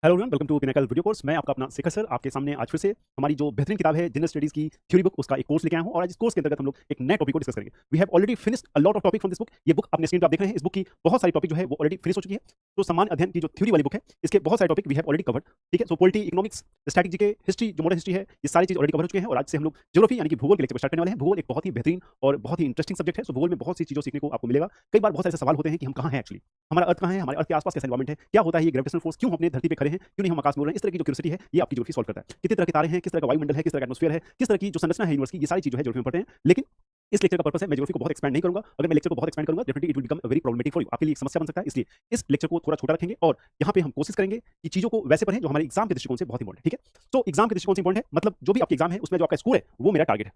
Hello everyone, welcome to Pinnacle video course. मैं आपका अपना शेखर सर आपके सामने आज फिर से हमारी जो बेहतरीन किताब है जनरल स्टडीज की थ्योरी बुक, उसका एक कोर्स लेके आया हूं। और आज इस कोर्स के अंतर्गत हम लोग एक नए टॉपिक को डिस्कस करेंगे। We have already finished a lot of topic from this book. ये बुक अपने स्क्रीन पर आप देख रहे हैं। इस बुक की बहुत सारी टॉपिक जो है वो ऑलरेडी फिनिश हो चुकी है। तो सामान्य अध्ययन की जो थ्योरी वाली बुक है, इसके बहुत सारे topic we have already covered. ठीक है, so polity, economics, static GK, history, जो मॉडर्न हिस्ट्री है, ये सारी चीज ऑलरेडी कवर हो चुके हैं। और आज से हम लोग ज्योग्राफी यानी कि भूगोल के लेक्चर स्टार्ट करने वाले हैं। भूगोल एक बहुत ही बेहतरीन और बहुत ही इंटरेस्टिंग सब्जेक्ट है। सो भूगोल में बहुत सी चीजों सीखने को आपको मिलेगा। कई बार बहुत सारे सवाल होते हैं कि हम कहाँ हैं एक्चुअली, हमारा अर्थ कहाँ है, हमारे अर्थ के आसपास कैसा एनवायरमेंट है, क्या होता है ये ग्रेविटेशनल फोर्स, क्यों हम अपने धरती पे खड़े हैं, क्यों नहीं हम आकाश में उड़ रहे हैं। इस तरह की जो क्यूरियोसिटी है ये आपकी ज्योग्राफी सॉल्व करता है। कितने तरह के तारे हैं, किस तरह का वायुमंडल है, किस तरह का एटमॉस्फेयर है, किस तरह की जो संरचना है यूनिवर्स की, ये सारी चीजें जो है ज्योग्राफी में पढ़ते हैं। लेकिन इस लेक्चर का पर्पस है, मैं ज्योग्राफी को बहुत एक्सपेंड नहीं करूंगा। अगर मैं लेक्चर को बहुत एक्सपेंड करूंगा, definitely it will become very problematic for you, आपके लिए एक समस्या बन सकता है। इसलिए इस लेक्चर को थोड़ा छोटा रखेंगे और यहाँ पे हम कोशिश करेंगे कि चीजों को वैसे पढ़ें जो हमारे एग्जाम के दृष्टिकोण से बहुत इंपॉर्टेंट है। ठीक है, तो एग्जाम के दृष्टिकोण से इंपॉर्टेंट है, मतलब जो भी आपके एग्जाम है उसमें जो आपका स्कोर है वो मेरा टारगेट है।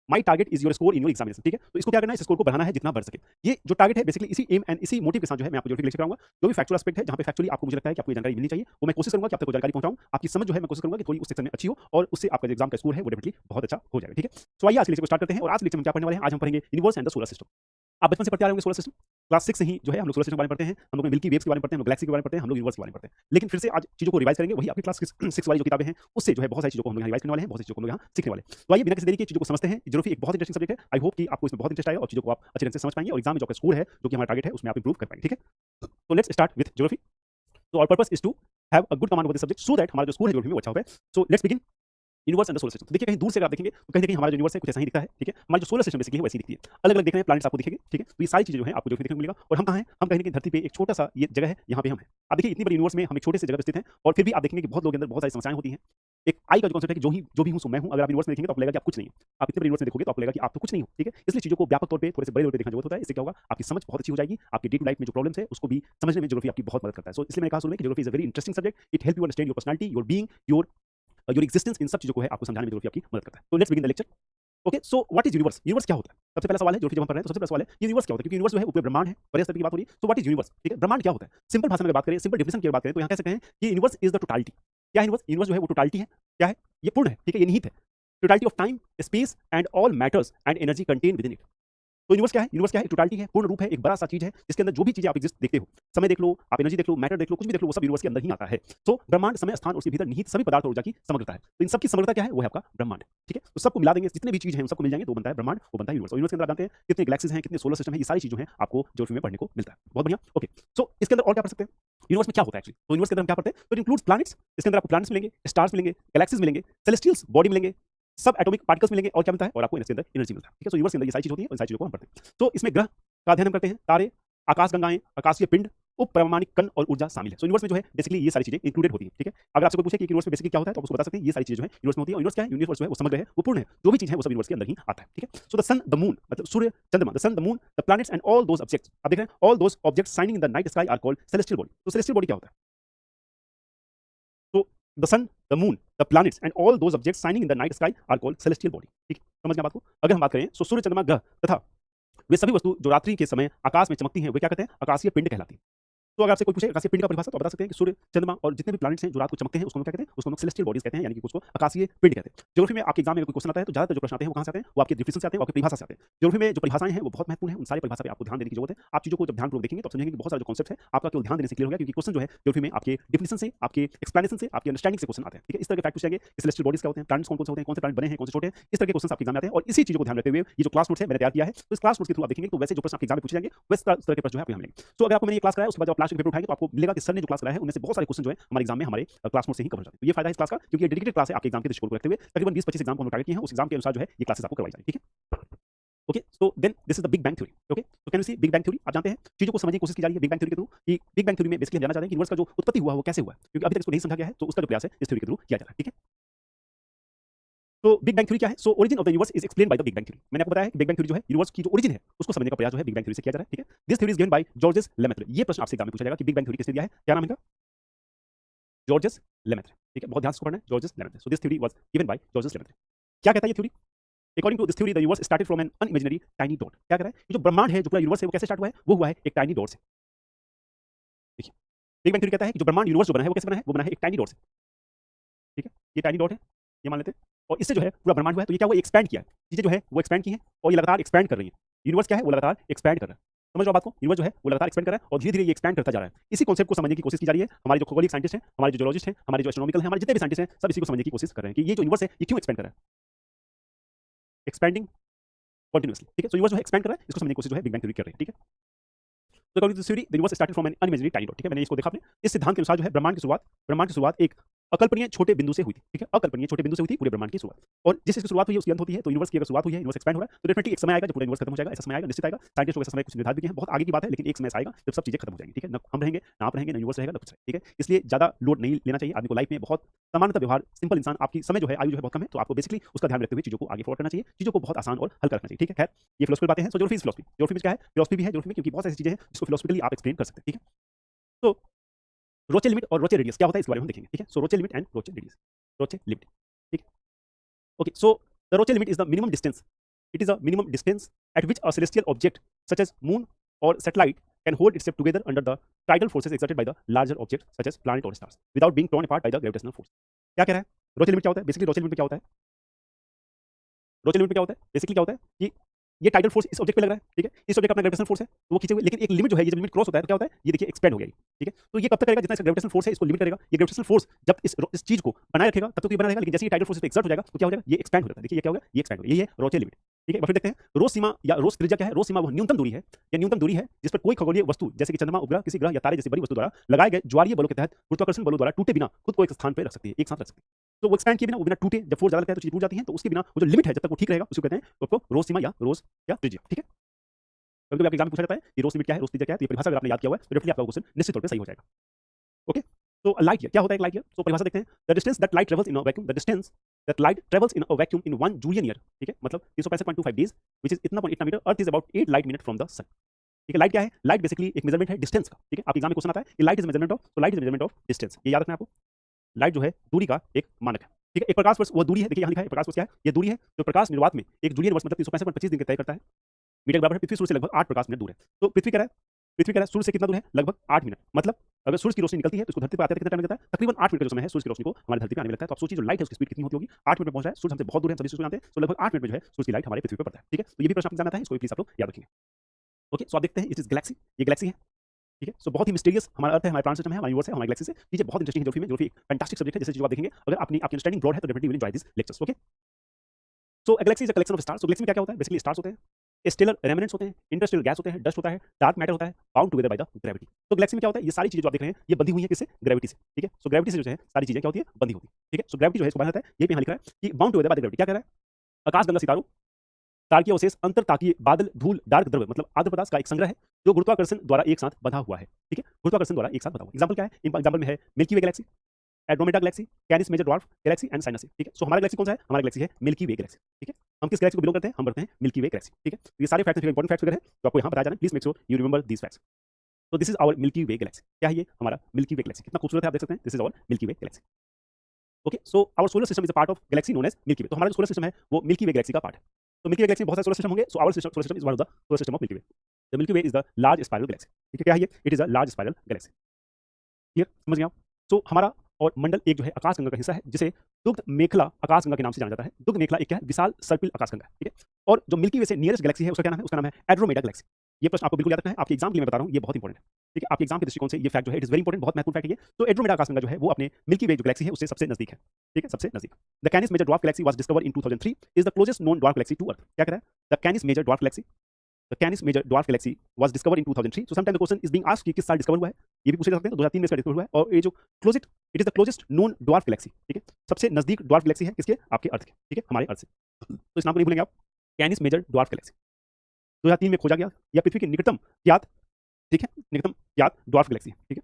My target is your score in your examination. ठीक है, तो इसको क्या करना है, इस स्कोर को बढ़ाना है जितना बढ़ सके। ये जो टारगेट है बेसिकली इसी एम एंड इसी मोटिव के साथ जो है मैं आपको ज्योग्राफी लेक्चर कराऊंगा। जो भी फैक्चुअल एस्पेक्ट है, जहां पे फैक्चुअली आपको मुझे लगता है कि आपको ये जानकारी मिलनी चाहिए, वो मैं कोशिश करूंगा कि आप तक वो जानकारी पहुंचाऊं। आपकी समझ जो है मैं कोशिश करूंगा कि थोड़ी उस सेक्शन में अच्छी हो और उससे आपका जो एग्जाम का स्कोर है वो डेफिनेटली बहुत अच्छा हो जाएगा। ठीक है, तो आइए आज के लेक्चर को स्टार्ट करते हैं। और आज लेक्चर में क्या पढ़ने वाले हैं, आज हम पढ़ेंगे universe and the solar system. आप बचपन से पढ़ते आ रहे होंगे सोलर सिस्टम, क्लास 6 से ही जो है हम लोग सोलर सिस्टम के बारे में पढ़ते हैं। हम लोग मिल्की वेव्स के बारे में पढ़ते हैं, हम लोग गैलेक्सी के बारे में पढ़ते हैं, हम लोग यूनिवर्स के बारे में पढ़ते हैं। लेकिन फिर से आज चीजों को रिवाइज करेंगे, वही आपकी क्लास 6 वाली जो किताबें हैं उससे जो है बहुत सारी चीजों को हम लोग यहाँ रिवाइज करने वाले हैं, बहुत सी चीजों को हम लोग यहाँ सीखने वाले हैं। तो आइए बिना किसी देरी के चीजों को समझते हैं। ज्योग्राफी एक बहुत इंटरेस्टिंग सब्जेक्ट है। आई होप कि आपको इसमें बहुत इंटरेस्ट आएगा और चीजों को आप अच्छे ढंग से समझ पाएंगे और एग्जाम में जो आपका स्कोर है, जो कि हमारा टारगेट है, उसमें आप इंप्रूव कर पाएंगे। ठीक है, तो लेट्स स्टार्ट विद ज्योग्राफी। तो our purpose is to have a good command over this subject so that हमारा जो स्कोर है ज्योग्राफी में वो अच्छा हो जाए। So let's begin universe and the solar system. देखिए कहीं दूर से अगर आप देखेंगे तो कहीं ना कहीं हमारा जो यूनिवर्स है कुछ ऐसा ही दिखता है। ठीक है, हमारी जो सोलर सिस्टम बेसिकली है वैसी दिखती है। अलग अलग दिख रहे हैं प्लैनेट्स आपको दिखेंगे। ठीक है, तो ये सारी चीजें जो है आपको जो देखने को मिलेगा। और हम कहाँ हैं, हम कहीं ना कहीं धरती पे एक छोटा सा ये जगह है, यहाँ पे हम हैं। आप देखिए इतनी बड़ी यूनिवर्स में हम एक छोटे से जगह पे स्थित हैं और फिर भी आप देखेंगे कि बहुत लोगों के अंदर बहुत सारी समस्याएं होती हैं। एक आई का जो कॉन्सेप्ट है कि जो भी हूँ सो मैं हूँ। अगर आप यूनिवर्स में देखेंगे तो आपको लगेगा कि आप कुछ नहीं हो। आप इतने बड़े यूनिवर्स में देखोगे तो आपको लगेगा कि आप तो कुछ नहीं हो। ठीक है, इसलिए चीजों को व्यापक तौर पे थोड़े से बड़े लेवल पे देखना जरूरत होता है। इससे क्या होगा, आपकी समझ बहुत अच्छी हो जाएगी। आपकी डे टू लाइफ में जो प्रॉब्लम्स है उसको भी समझने में ज्योग्राफी आपकी बहुत मदद करता है। सो इसलिए मैंने कहा शुरू में कि geography is a very interesting subject. It help you understand your personality, your being, your existence. इन सब चीजों को है आपको समझाने में ज्योग्राफी आपकी मदद करता है। तो let's begin the lecture. Okay, so what is universe, universe क्या होता है। सबसे पहला सवाल है जो कि जब हम पढ़ रहे हैं तो सबसे पहला सवाल है ये यूनिवर्स क्या होता है। क्योंकि यूनिवर्स जो है ऊपर ब्रह्मांड है, बड़े स्तर की बात हो रही है। सो व्हाट इज यूनिवर्स। ठीक है, ब्रह्मांड क्या होता है। सिंपल भाषा में अगर बात करें, सिंपल डेफिनेशन की बात करें तो यहाँ कह सकते हैं कि यूनिवर्स इज द टोटालिटी। क्या है यूनिवर्स, यूनिवर्स जो है वो टोटालिटी है। क्या है, ये पूर्ण है। ठीक है, ये निहित है। Totality of time, space and all matters and energy contain with in it. तो यूनिवर्स क्या है, यूनिवर्स क्या है, टोटालिटी है, पूर्ण रूप है, एक बड़ा सा चीज है जिसके अंदर जो भी चीजें आप एग्जिस्ट देखते हो, समय देख लो, आप एनर्जी देख लो, मैटर देख लो, कुछ भी देख लो, वो सब यूनिवर्स के अंदर ही आता है। तो ब्रह्मांड, समय, स्थान और उसके भीतर निहित सभी पदार्थ और ऊर्जा की समग्रता है। तो इन सब की समग्रता क्या है, वो है आपका ब्रह्मांड। ठीक है, तो सबको मिला देंगे, जितने भी चीज हैं उन सबको मिल जाएंगे तो बनता है ब्रह्मांड, वो बनता है यूनिवर्स। और यूनिवर्स के अंदर आप जानते हैं कितने गैलेक्सीज हैं, कितने सोलर सिस्टम है, ये सारी चीजें हैं आपको ज्योग्राफी में पढ़ने को मिलता है। बहुत बढ़िया। ओके, सो इसके अंदर और क्या पढ़ सकते हैं, यूनिवर्स में क्या होता है एक्चुअली। तो यूनिवर्स के अंदर हम क्या पढ़ते हैं, तो इट इंक्लूड्स प्लैनेट्स। इसके अंदर आपको प्लैनेट्स मिलेंगे, स्टार्स मिलेंगे, गैलेक्सीज मिलेंगे, सेलेस्टियल्स बॉडी मिलेंगे, सब एटॉमिक पार्टिकल्स मिलेंगे और क्या मिलता है, और आपको इसके अंदर एनर्जी मिलता है। ठीक है, तो यूनिवर्स के अंदर ये सारी चीज होती है और इन सारी चीजों को हम पढ़ते हैं। तो इसमें ग्रह का अध्ययन हम करते हैं, तारे, आकाशगंगाएं, आकाशीय पिंड, उपपरमाणिक कण और ऊर्जा शामिल है। सो यूनिवर्स में जो है बेसिकली ये सारी चीजें इंक्लूडेड होती है। ठीक है, अगर आपसे कोई पूछे कि यूनिवर्स में बेसिकली क्या होता है तो आप उसको बता सकते हैं ये सारी चीजें जो है यूनिवर्स में होती है। और यूनिवर्स क्या है, यूनिवर्स जो है वो समग्र है, वो पूर्ण है, जो भी चीज है वो सब यूनिवर्स के अंदर ही आता है। ठीक है, so the sun, the moon, मतलब सूर्य, चंद्रमा, the sun, the moon, the planets and all those objects. आप देख रहे हैं all those objects shining in the night sky are called celestial body. तो सेलेस्टियल बॉडी क्या होता है, तो the sun, the moon, the planets and all those objects shining in the night sky are called celestial body. ठीक है, समझ गए बात को। अगर हम बात करें तो सूर्य, चंद्रमा, ग्रह तथा वे सभी वस्तु जो रात्रि के समय आकाश में चमकती हैं वे क्या कहते हैं, आकाशीय पिंड कहलाती हैं। तो अगर आपसे कोई पूछे आकाशीय पिंड का परिभाषा तो आप बता सकते हैं कि सूर्य, चंद्रमा और जितने भी प्लैनेट्स हैं जो रात को चमकते हैं उसको हम क्या कहते हैं, उसको हम सेलेस्टियल बॉडीज कहते हैं, यानी कि उसको आकाशीय पिंड कहते हैं। ज्योग्राफी में आपके एग्जाम में कोई क्वेश्चन आता है तो ज्यादातर जो प्रश्न आते हैं वो कहां से आते हैं, वो आपके डिफिनेशन से आते हैं, आपकी परिभाषा से आते हैं। ज्योग्राफी में जो परिभाषाएं हैं वो बहुत महत्वपूर्ण है, उन सारी परिभाषा पे आपको ध्यान देने की जरूरत है। आप चीजों को जब ध्यानपूर्वक देखेंगे तो आप समझेंगे कि बहुत सारे जो कॉन्सेप्ट है आपका केवल ध्यान देने से क्लियर हो गया, क्योंकि क्वेश्चन जो है ज्योग्राफी में आपके डिफिनेशन से, आपके एक्सप्लेनेशन से, आपकी अंडरस्टैंडिंग से क्वेश्चन आते हैं। ठीक है, इस तरह के फैक्ट पूछेंगे, सेलेस्टियल बॉडीज क्या होते हैं, प्लैनेट्स कौन कौन से होते हैं, कौन से प्लैनेट बने हैं, कौन से छोटे हैं, इस तरह के क्वेश्चन आपके एग्जाम में आते हैं। और इसी चीजों को ध्यान रखते हुए ये जो क्लास नोट्स है मैंने तैयार किया है, तो इस क्लास नोट्स के थ्रू आप देखेंगे तो वैसे जो प्रश्न आपके एग्जाम में पूछे जाएंगे वैसे तरह के प्रश्न जो है आपको यहाँ मिलेंगे। तो अगर आपको मैंने ये क्लास कराया उसके बाद जब आप लास्ट पेपर उठाएंगे तो आपको मिलेगा कि सर ने जो क्लास कराया है उनमें से बहुत सारे क्वेश्चन जो है हमारे एग्जाम में हमारे क्लास नोट से ही कवर हो जाते हैं। तो ये फायदा है इस क्लास का, क्योंकि ये डेडिकेटेड क्लास है आपके एग्जाम के दृष्टिकोण को रखते हुए। तकरीबन 20-25 एग्जाम को हम टारगेट किए हैं, उस एग्जाम के अनुसार जो है ये क्लासेस आपको करवाई जाएगी। ठीक है, okay, so then this is the big bang theory. Okay, तो can you see big bang theory, आप जानते हैं चीजों को समझने की कोशिश की जा रही है बिग बैंग थ्योरी के थ्रू। कि बिग बैंग थ्योरी में बेसिकली हम जानना चाहते हैं कि यूनिवर्स का जो उत्पत्ति हुआ वो कैसे हुआ है, क्योंकि अभी तक इसको नहीं समझा गया है, तो उसका जो प्रयास है इस थ्योरी के थ्रू किया जा रहा है। ठीक है, तो बिग बैंग थ्योरी क्या है, so origin of the universe is explain by the big bang theory. मैंने आपको बताया कि बिग बैंग थ्योरी जो है यूनिवर्स की जो ओरिजिन है उसको समझने का प्रयास जो है बिग बैंग थ्योरी से किया जा रहा है। ठीक है, this theory is given by Georges Lemaitre. ये प्रश्न आपसे एग्जाम में पूछा जाएगा कि बिग बैंग थ्योरी किसने दिया है, क्या नाम है इनका, जॉर्जेस लेमेत्र। ठीक है, बहुत ध्यान से पढ़ना है, Georges Lemaitre. So this theory was given by Georges Lemaitre. क्या कहता है ये theory, according to this theory the universe started from an unimaginary tiny dot. क्या कह रहा है, ये जो ब्रह्मांड है, जो पूरा यूनिवर्स है, वो कैसे स्टार्ट हुआ है, वो हुआ है एक टाइनी डॉट से। देखिए, बिग बैंग थ्योरी कहता है कि जो ब्रह्मांड यूनिवर्स जो बना है वो कैसे बना है, वो बना है एक टाइनी डॉट से। ठीक है, ये टाइनी डॉट है, ये मान लेते हैं, और इससे जो है पूरा ब्रह्मांड हुआ है। तो ये क्या हुआ, एक्सपैंड किया है, चीजें जो है वो एक्सपैंड की हैं और ये लगातार एक्सपैंड कर रही है। यूनिवर्स क्या है, वो लगातार एक्सपैंड कर रहा है। समझ लो बात को, यूनिवर्स जो है वो लगातार एक्सपेंड कर रहा है और धीरे धीरे ये एक्सपेंड करता जा रहा है। इसी कॉन्सेप्ट को समझने की कोशिश की जा रही है। हमारे जो खगोलीय साइंटिस्ट हैं, हमारे जो जियोलॉजिस्ट हैं, हमारे जो एस्ट्रोनॉमिकल हैं, हमारे जितने भी साइंटिस्ट हैं, सब इसी को समझने की कोशिश कर रहे हैं कि ये जो यूनिवर्स है ये क्यों एक्सपेंड कर रहा है, एक्सपेंडिंग कंटिन्यूअसली। ठीक है, सो यूनिवर्स जो है एक्सपेंड कर रहा है, इसको समझने की कोशिश जो है बिग बैंग थ्योरी कर रही है। ठीक है, तो according to this theory the universe started from an unimaginary tiny dot. ठीक है, मैंने इसको देखा आपने। इस सिद्धांत के अनुसार जो है ब्रह्मांड की शुरुआत एक अकल्पनीय छोटे बिंदु से हुई थी। ठीक है, अकल्पनीय छोटे बिंदु से हुई थी पूरे ब्रह्मांड की शुरुआत, और जिस इसकी शुरुआत हुई है उसकी अंत होती है। तो यूनिवर्स की अगर शुरुआत हुई है, यूनिवर्स एक्सपेंड हो रहा है, तो डेफिनेटली एक समय आएगा जब पूरा यूनिवर्स खत्म हो जाएगा। ऐसा समय आएगा, निश्चित आएगा। साइंटिस्ट लोग ऐसा समय कुछ निर्धारित भी किए हैं, बहुत आगे की बात है, लेकिन एक समय आएगा जब सब चीजें खत्म हो जाएंगी। ठीक है, ना हम रहेंगे, ना आप रहेंगे, ना यूनिवर्स रहेगा, ना कुछ रहेगा। ठीक है, इसलिए ज्यादा लोड नहीं लेना चाहिए आदमी को लाइफ में। बहुत सामान्यतः व्यवहार, सिंपल इंसान, आपकी समय जो है, आयु जो है बहुत कम है, तो आपको बेसिकली उसका ध्यान रखते हुए चीजों को आगे फॉरवर्ड करना चाहिए, चीजों को बहुत आसान और हल्का रखना चाहिए। ठीक है, खैर ये फिलोसफिकल बातें हैं। सो ज्योग्राफी इज फिलोसफी। ज्योग्राफी में क्या है, फिलोसफी भी है ज्योग्राफी में, क्योंकि बहुत ऐसी चीजें हैं जिसको फिलोसफिकली आप एक्सप्लेन कर सकते हैं। ठीक है, तो रोचे लिमिट और रोचे रेडियस क्या होता है इसके बारे में हम देखेंगे। ठीक है, सो रोचे लिमिट एंड रोचे रेडियस। रोचे लिमिट, ठीक है, ओके। सो द रोचे limit is the minimum distance, it is a minimum distance at which a celestial object such as moon or satellite can hold itself together under the tidal forces exerted by the larger objects such as planet or stars without being torn apart by the gravitational force। क्या कह रहा है रोचे limit क्या होता है? Basically रोचे limit क्या होता है? रोचे लिमिट क्या होता है? बेसिकली क्या होता है कि ये टाइडल फोर्स इस ऑब्जेक्ट पे लग रहा है। ठीक है, इस ऑब्जेक्ट का अपना ग्रेविटेशनल फोर्स है, तो वो खींचे हुए, लेकिन एक लिमिट जो है, ये जब लिमिट क्रॉस होता है तो क्या होता है, ये देखिए एक्सपेंड हो गया। ठीक है, तो ये कब तक करेगा? जितना इसका ग्रेविटेशनल फोर्स है इसको लिमिट करेगा। ये ग्रेविटेशनल फोर्स जब इस चीज को बनाए रखेगा तब तक तो ये बना रहेगा, लेकिन जैसे ही टाइडल फोर्स पे एक्सर्ट हो जाएगा तो क्या हो जाएगा, ये एक्सपेंड हो जाता है। देखिए ये क्या होगा, ये एक्सपेंड हो गया। ये है रोचे लिमिट। ठीक है, फिर देखते हैं रोज सीमा या रोज त्रिज्या क्या है। रोज सीमा वो न्यूनतम दूरी है, या न्यूनतम दूरी है जिस पर कोई खगोलीय वस्तु जैसे कि चंद्रमा, उपग्रह, किसी ग्रह या तारे जैसी बड़ी वस्तु द्वारा लगाए गए ज्वारीय बलों के तहत गुरुत्वाकर्षण बलों द्वारा टूटे बिना खुद को एक स्थान पर रख सकती है, एक साथ रख सकती है। तो वो एक्सपेंड किए बिना, वो बिना टूटे, जब फोर्स ज्यादा लगता है तो चीज टूट जाती है, तो उसके बिना वो जो लिमिट है जब तक वो ठीक रहेगा उसको कहते हैं, तो आपको रोज सीमा या रोज या त्रिज्या। ठीक है, कभी कभी आपके एग्जाम में पूछा जाता है कि रोज लिमिट क्या है, रोज त्रिज्या क्या है, तो ये परिभाषा अगर आपने याद किया हुआ है तो डेफिनेटली आपका क्वेश्चन निश्चित तौर पे सही हो जाएगा। ओके, तो लाइट ईयर क्या होता है? एक लाइट ईयर, तो परिभाषा देखते हैं। The distance that light travels in a vacuum, the distance that light travels in a vacuum in 1 Julian year. ठीक है, मतलब 365.25 डेज, व्हिच इज इतना 1 metre. Earth is about 8 light minute from the sun. ठीक है, light क्या है? Light basically एक measurement है डिस्टेंस का। ठीक है, आपके एग्जाम में क्वेश्चन आता है कि लाइट इज मेजरमेंट ऑफ, तो light is measurement of distance, ये याद रखना है आपको। लाइट जो है दूरी का एक मानक है। ठीक है, एक प्रकाश वर्ष वो दूरी है, देखिए यहाँ लिखा है प्रकाश वर्ष क्या है, ये दूरी है जो प्रकाश निर्वात में एक जूलियन वर्ष मतलब 365.25 दिन के तय करता है। मीटर के बराबर है। पृथ्वी सूर्य से लगभग 8 प्रकाश मिनट दूर है। तो पृथ्वी क्या है? पृथ्वी क्या है? सूर्य से कितना दूर है? लगभग 8 मिनट। मतलब अगर सूर्य की रोशनी निकलती है तो उसको धरती पर आते कितना टाइम लगता है? तकरीबन 8 मिनट का जो समय है सूर्य की रोशनी को हमारे धरती पर आने में लगता है। तो आप सोचिए जो लाइट है उसकी स्पीड कितनी होती होगी? 8 मिनट में पहुंच रहा है, सूर्य हमसे बहुत दूर है, हम सभी सूर्य जानते हैं, तो लगभग 8 मिनट में जो है सूर्य की लाइट हमारे पृथ्वी पर पड़ता है। ठीक है, तो ये भी प्रश्न आपके एग्जाम में आता है, इसको प्लीज आप लोग याद रखेंगे। ओके, सो आप देखते हैं इट इज गैलेक्सी, ये गैलेक्सी है। ठीक है, सो बहुत ही मिस्टीरियस हमारा अर्थ है, हमारा प्लानेट सिस्टम है, हमारा यूनिवर्स है, हमारी गैलेक्सी से चीजें बहुत इंटरेस्टिंग है। ज्योग्राफी में, ज्योग्राफी फैंटास्टिक सब्जेक्ट है, जैसे चीज आप देखेंगे अगर आपकी अंडरस्टैंडिंग ब्रॉड है तो definitely will enjoy this lectures. Okay, so a Galaxy is a collection of stars. तो गैलेक्सी में क्या क्या होता है? बेसिकली स्टार्स होते हैं, स्टेलर रेमिनेंट्स होते हैं, इंटरस्टेलर गैस होते हैं, डस्ट होता है, डार्क मैटर होता है, bound together by the gravity. तो गैलेक्सी में क्या होता है? ये सारी चीजें जो आप देख रहे हैं ये बंधी हुई है किससे? ग्रेविटी से। ठीक है, सो ग्रेविटी से जो है सारी चीजें क्या होती है? बंधी होती है। ठीक है, सो ग्रेविटी जो है इसको बांधा जाता है, ये पे यहाँ लिखा है कि bound together by the gravity. क्या कह रहा है? आकाशगंगा सितारों, तारकीय अवशेष, अंतर ताकीय बादल, धूल, डार्क द्रव्य मतलब आर्द्र पदार्थ का एक संग्रह है जो गुरुत्वाकर्षण द्वारा एक साथ बंधा हुआ है। ठीक है, गुरुत्वाकर्षण द्वारा एक साथ बंधा हुआ। एग्जांपल क्या है? एग्जांपल में है Milky Way galaxy, Andromeda galaxy, Canis Major dwarf galaxy and Cygnus. ठीक है, सो हमारा गैलेक्सी कौन सा है? हमारा गैलेक्सी है मिल्की वे गैलेक्सी। ठीक है, हम किस गैलेक्सी को बिलोंग करते हैं? हम बढ़ते हैं मिल्की वे गैलेक्सी। ठीक है, तो ये सारे फैक्ट्स इंपॉर्टेंट फैक्ट्स वगैरह है तो आपको यहाँ बताया जाना है। Please make sure you remember these facts. तो this is our Milky Way galaxy. क्या है ये? हमारा मिल्की वे गैलेक्सी। कितना खूबसूरत है आप देख सकते हैं। This is our Milky Way galaxy. Okay, so our solar system is a part of galaxy known as Milky Way. तो हमारा जो सोलर सिस्टम है वो मिल्की वे गैलेक्सी का पार्ट है। तो मिल्की वे गैलेक्सी में बहुत सारे सोलर सिस्टम होंगे, so our solar system is one of the solar system of Milky Way. The Milky Way is the large spiral galaxy. ठीक है, क्या है ये? It is a large spiral galaxy. Clear, समझ गए आप? सो हमारा और मंडल एक जो है आकाशगंगा का हिस्सा है जिसे दुग्ध मेखला आकाशगंगा के नाम से जाना जाता है। दुग्ध मेखला एक क्या है? विशाल सर्पिल आकाशगंगा है। ठीक है, और जो मिल्की वे से नियरेस्ट गैलेक्सी है उसका क्या नाम है? उसका नाम है एंड्रोमेडा गैलेक्सी। ये प्रश्न आपको बिल्कुल याद रखना है, आपके एग्जाम के लिए मैं बता रहा हूँ, ये बहुत इंपॉर्टेंट है। ठीक है, आपके एग्जाम के दृष्टिकोण से ये फैक्ट जो है इट इज वेरी इंपॉर्टेंट, बहुत महत्वपूर्ण फैक्ट है ये। तो एंड्रोमेडा आकाशगंगा जो है वो अपने मिल्की वे जो गैलेक्सी है उससे सबसे नजदीक है। ठीक है, सबसे नजदीक। The Canis Major dwarf galaxy was discovered in 2003, is the closest known dwarf galaxy to Earth. क्या कह रहा है? The Canis Major dwarf galaxy, the Canis Major dwarf galaxy was discovered in 2003। So sometime the question is being asked कि किस साल discover हुआ है, ये भी पूछे जा सकते हैं। तो 2003 में इसका डिस्कवर हुआ है, और ये जो closest, it is the closest known dwarf Galaxy. ठीक है, सबसे नजदीक ड्वार्फ गैलेक्सी है किसके? आपके अर्थ के। ठीक है, हमारे अर्थ से। तो इस नाम को नहीं भूलेंगे आप, कैनिस मेजर ड्वार्फ गैलेक्सी 2003 में खोजा गया, या पृथ्वी के निकटतम ज्ञात, ठीक है, निकटम ज्ञात ड्वार्फ गैलेक्सी है। ठीक है,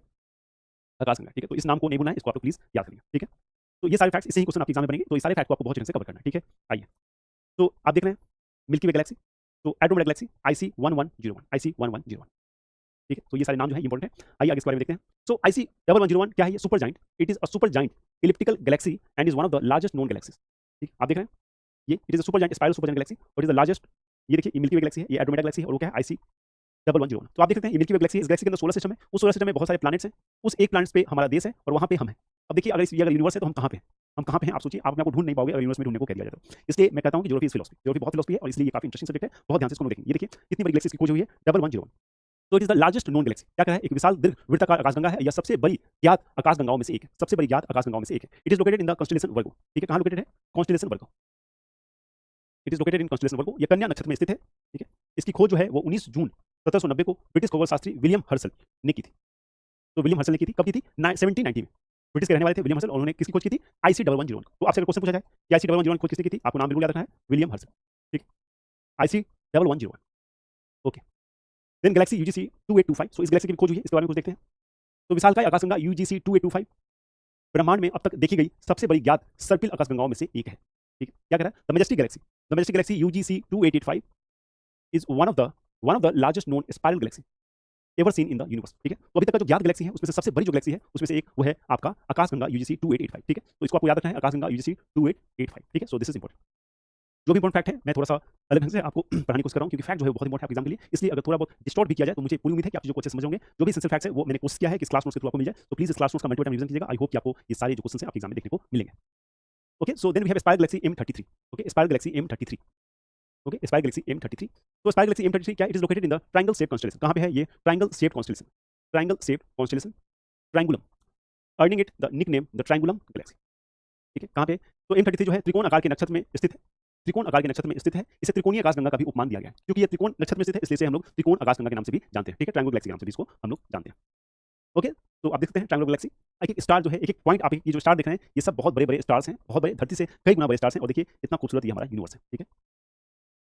आकाशगंगा। ठीक है, तो इस नाम को नहीं भूलना है, इसको आप लोग प्लीज याद करिए। ठीक है, तो ये सारे फैक्ट्स इसी ही क्वेश्चन आपके एग्जाम में बनेंगे, तो ये सारे फैक्ट को आपको बहुत अच्छे से कवर करना है। ठीक है, आइए, तो आप देख रहे हैं मिल्की वे गैलेक्सी, तो एंड्रोमेडा गैलेक्सी IC 1101, IC 1101। ठीक है, तो ये सारे नाम जो है इंपॉर्टेंट है। आइए आगे इसके बारे में देखते हैं। सो IC 1101 क्या है? ये super giant, it is a super giant elliptical Galaxy and is one of the largest known galaxies. ठीक, आप देख रहे हैं ये it is a super giant, spiral super giant Galaxy, और इट इज द लार्जेस्ट। ये देखिए मिल्की वे गैलेक्सी है, ये एंड्रोमेडा गैलेक्सी है, और वो क्या है? IC 1101। तो आप देख सकते हैं मिल्की वे गैलेक्सी, इस गैलेक्सी के अंदर सोलर सिस्टम है, उस सोलर सिस्टम में बहुत सारे प्लैनेट्स हैं, उस एक प्लैनेट पे हमारा देश है और वहाँ पे हम हैं। अब देखिए अगर ये अगर यूनिवर्स है तो हम कहाँ पे हैं? हम कहाँ पे हैं? आप सोचिए, आप अपने आप को ढूंढ नहीं पाओगे अगर यूनिवर्स में ढूंढने को कह दिया जाए तो। इसलिए मैं कहता हूँ कि ज्योग्राफी इज फिलॉसफी, ज्योग्राफी बहुत फिलॉसफी है, और इसलिए ये काफी इंटरेस्टिंग सब्जेक्ट है। बहुत ध्यान से इसको देखेंगे। ये देखिए कितनी बड़ी गैलेक्सी की खोज हुई है, 1101। तो it is the largest known Galaxy. क्या कह रहा है? एक विशाल दीर्घ वृत्ताकार आकाशगंगा है, यह सबसे बड़ी ज्ञात आकाशगंगाओं में से एक है, सबसे बड़ी ज्ञात आकाशगंगाओं में से एक है। It is located in the constellation Virgo. ठीक है, कहाँ लोकेटेड है? Constellation Virgo. It is located in constellation Virgo, ये कन्या नक्षत्र में स्थित है। ठीक है, इसकी खोज जो है वो 19 जून 1790 को ब्रिटिश खगोल शास्त्री विलियम हर्सल ने की थी। तो विलियम हर्सल ने की थी, कब की थी? 1790 में। ब्रिटिश के रहने वाले थे विलियम हर्सल, और उन्होंने किसकी खोज की थी? IC 1101। तो आपसे अगर क्वेश्चन पूछा जाए कि IC 1101 खोज किसने की थी, आपको नाम बिल्कुल याद रखना है, विलियम हर्सल। ठीक, IC 1101। Okay, then galaxy UGC 2825। So इस गैलेक्सी की खोज हुई है, इसके बारे में कुछ देखते हैं। तो विशालकाय आकाशगंगा UGC 2825 ब्रह्मांड में अब तक देखी गई सबसे बड़ी ज्ञात सर्पिल आकाशगंगाओं में से एक है। ठीक है, क्या कह रहा है? The majestic Galaxy UGC 2885 is one of the largest known spiral Galaxy ever seen in the universe. ठीक है, तो अभी तक का जो ज्ञात गैलेक्सी है उसमें से सबसे बड़ी जो गैलेक्सी है उसमें से एक वो है आपका आकाशगंगा UGC 2885। ठीक है, तो इसको आपको याद रखना है, आकाशगंगा UGC 2885। ठीक है, सो दिस इज इंपॉर्टेंट। जो भी इंपॉर्टेंट फैक्ट है मैं थोड़ा सा अलग ढंग से आपको पढ़ाने की कोशिश कर रहा हूँ, क्योंकि फैक्ट जो है बहुत इंपॉर्टेंट है आपके एग्जाम के लिए, इसलिए अगर थोड़ा बहुत डिस्टॉर्ट भी किया जाए तो मुझे पूरी उम्मीद है कि आप चीजों को अच्छे से समझ होंगे। जो भी एसेंशियल फैक्ट्स है वो मैंने कोशिश किया है कि इस क्लास नोट्स के थ्रू आपको मिल जाए, तो प्लीज इस क्लास नोट्स का मल्टीपल टाइम रिवीजन कीजिएगा। आई होप कि आपको ये सारे जो क्वेश्चन है आपके एग्जाम में देखने को मिलेंगे। Okay, so then we have spiral galaxy M33। Okay, spiral galaxy M33। Okay, spiral galaxy M33। तो स्पाइरल गैलेक्सी M33 क्या है? It is located in the triangle shape constellation. कहाँ पे है ये? Triangle shape constellation, triangle shape constellation, Triangulum, earning it the nickname the Triangulum galaxy. ठीक है, कहाँ पे? तो M33 जो है त्रिकोण आकार के नक्षत्र में स्थित है, त्रिकोण आकार के नक्षत्र में स्थित है। इसे त्रिकोणीय आकाशगंगा का भी उपमान दिया गया है, क्योंकि ये त्रिकोण नक्षत्र में स्थित है, इसलिए इसे हम लोग त्रिकोण आकाशगंगा के नाम से भी जानते हैं। ठीक है, ट्रायंगल गैलेक्सी के नाम से भी इसको हम लोग जानते हैं। ओके, तो आप देख सकते हैं ट्रायंगल गैलेक्सी, एक एक स्टार जो है, एक एक पॉइंट, आप ये जो स्टार देख रहे हैं ये सब बहुत बड़े बड़े स्टार्स हैं, बहुत बड़े, धरती से कई गुना बड़े स्टार्स हैं। और देखिए इतना खूबसूरत ये हमारा यूनिवर्स है। ठीक है,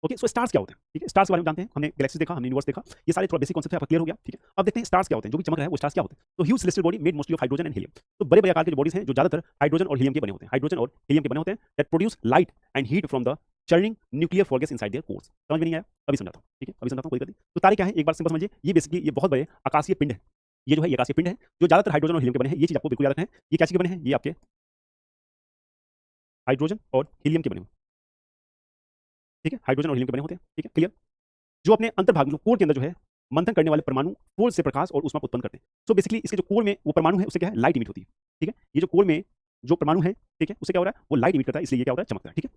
ओके, सो स्टार्स क्या होते हैं? ठीक है, स्टार्स के बारे में जानते हैं, हमने गैलेक्सी देखा, हमने यूनिवर्स देखा, ये सारे थोड़ा बेसिक कॉन्सेप्ट है, आपका क्लियर हो गया। ठीक है, अब देखते हैं स्टार्स क्या होते हैं, जो भी चमक रहा है वो स्टार्स क्या होते हैं। तो huge celestial body made mostly of hydrogen and helium. तो बड़े बड़े आकार के जो बॉडीज हैं जो ज्यादातर हाइड्रोजन और हीलियम के बने होते हैं, हाइड्रोजन और हीलियम के बने होते हैं, that produce light and heat from the churning nuclear for gas inside their cores. समझ में नहीं आया? अभी समझाता हूँ। ठीक है, अभी समझाता हूँ, कोई दिक्कत नहीं। तो तारे क्या है, एक बार सिंपल समझिए, ये बेसिकली ये बहुत बड़े आकाशीय पिंड है। ये जो है ये आकाशीय पिंड है जो ज्यादातर हाइड्रोजन और हीलियम के बने हैं। ये चीज आपको बिल्कुल याद रखना है। ये क्या चीज के बने हैं? ये आपके हाइड्रोजन और हीलियम के बने हुए। ठीक है, हाइड्रोजन और हीलियम के बने होते हैं। ठीक है, क्लियर? जो अपने अंतर्भाग जो कोर के अंदर जो है मंथन करने वाले परमाणु कोर से प्रकाश और ऊष्मा उत्पन्न करते हैं। सो बेसिकली इसके जो कोर में वो परमाणु है उससे क्या है? लाइट इमिट होती है। ठीक है, ये जो कोर में जो परमाणु है, ठीक है, उससे क्या हो रहा है? वो लाइट इमिट करता है, इसलिए ये क्या होता है? चमकता है। ठीक है,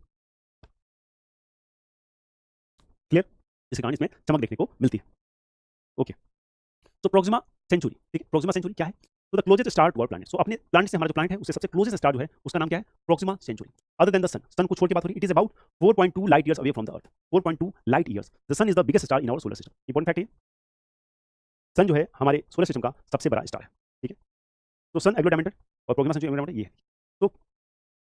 क्लियर? जिसके कारण इसमें चमक देखने को मिलती है। ओके, तो प्रोक्सिमा सेंचुरी। ठीक है, प्रोक्सिमा सेंचुरी क्या है? तो the closest star to our planet. सो अपने प्लैनेट से हमारा जो प्लैनेट है उससे सबसे क्लोजेस्ट स्टार जो है उसका नाम क्या है? Proxima Centauri. Other than the sun, sun को छोड़ के बात हो रही है, it is about 4.2 light years away from the earth. 4.2 light years. The sun is the biggest star in our solar system. Important fact है, सन जो है हमारे सोलर सिस्टम का सबसे बड़ा स्टार है। ठीक है, तो सन एग्लो डायमीटर और प्रोक्सिमा सेंचुरी एग्लो डायमीटर ये है। तो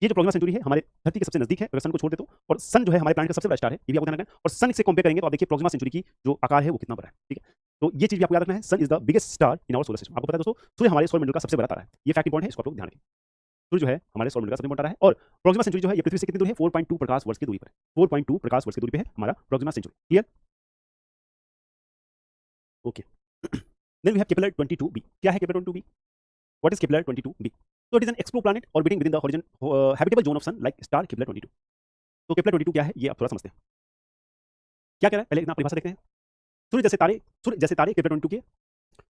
ये जो प्रोक्सिमा सेंचुरी है हमारे धरती के सबसे नजदीक है अगर सन को छोड़ दे तो, और सन जो है हमारे प्लैनेट का सबसे बड़ा स्टार है, ये भी आपको ध्यान रखना है। और सन से कंपेयर करेंगे तो आप देखिए प्रोक्सिमा सेंचुरी की जो आकार है वो कितना बड़ा है। ठीक है, तो ये चीज भी आपको याद रखना है, sun is the biggest star in our solar system. आपको पता है दोस्तों, सूर्य हमारे सौर मंडल का सबसे बड़ा तारा है। ये फैक्ट इंपॉर्टेंट है, इसको आप लोग ध्यान रखें। सूर्य जो है हमारे सौर मंडल का सबसे बड़ा तारा है, और प्रोक्सिमा सेंचुरी जो है ये पृथ्वी से कितनी दूर है? 4.2 प्रकाश वर्ष की दूरी पर। 4.2 प्रकाश वर्ष की दूरी पे है हमारा Proxima Centauri. Clear? Okay, then we have Kepler 22b। क्या है Kepler 22b? What is Kepler 22b? तो it is an exoplanet orbiting within the horizon habitable zone of sun like star Kepler 22। तो Kepler 22 क्या है ये आप थोड़ा समझते हैं। क्या कह रहा है? पहले इतना परिभाषा देखते हैं। सूर्य जैसे तारे केपलर 22 के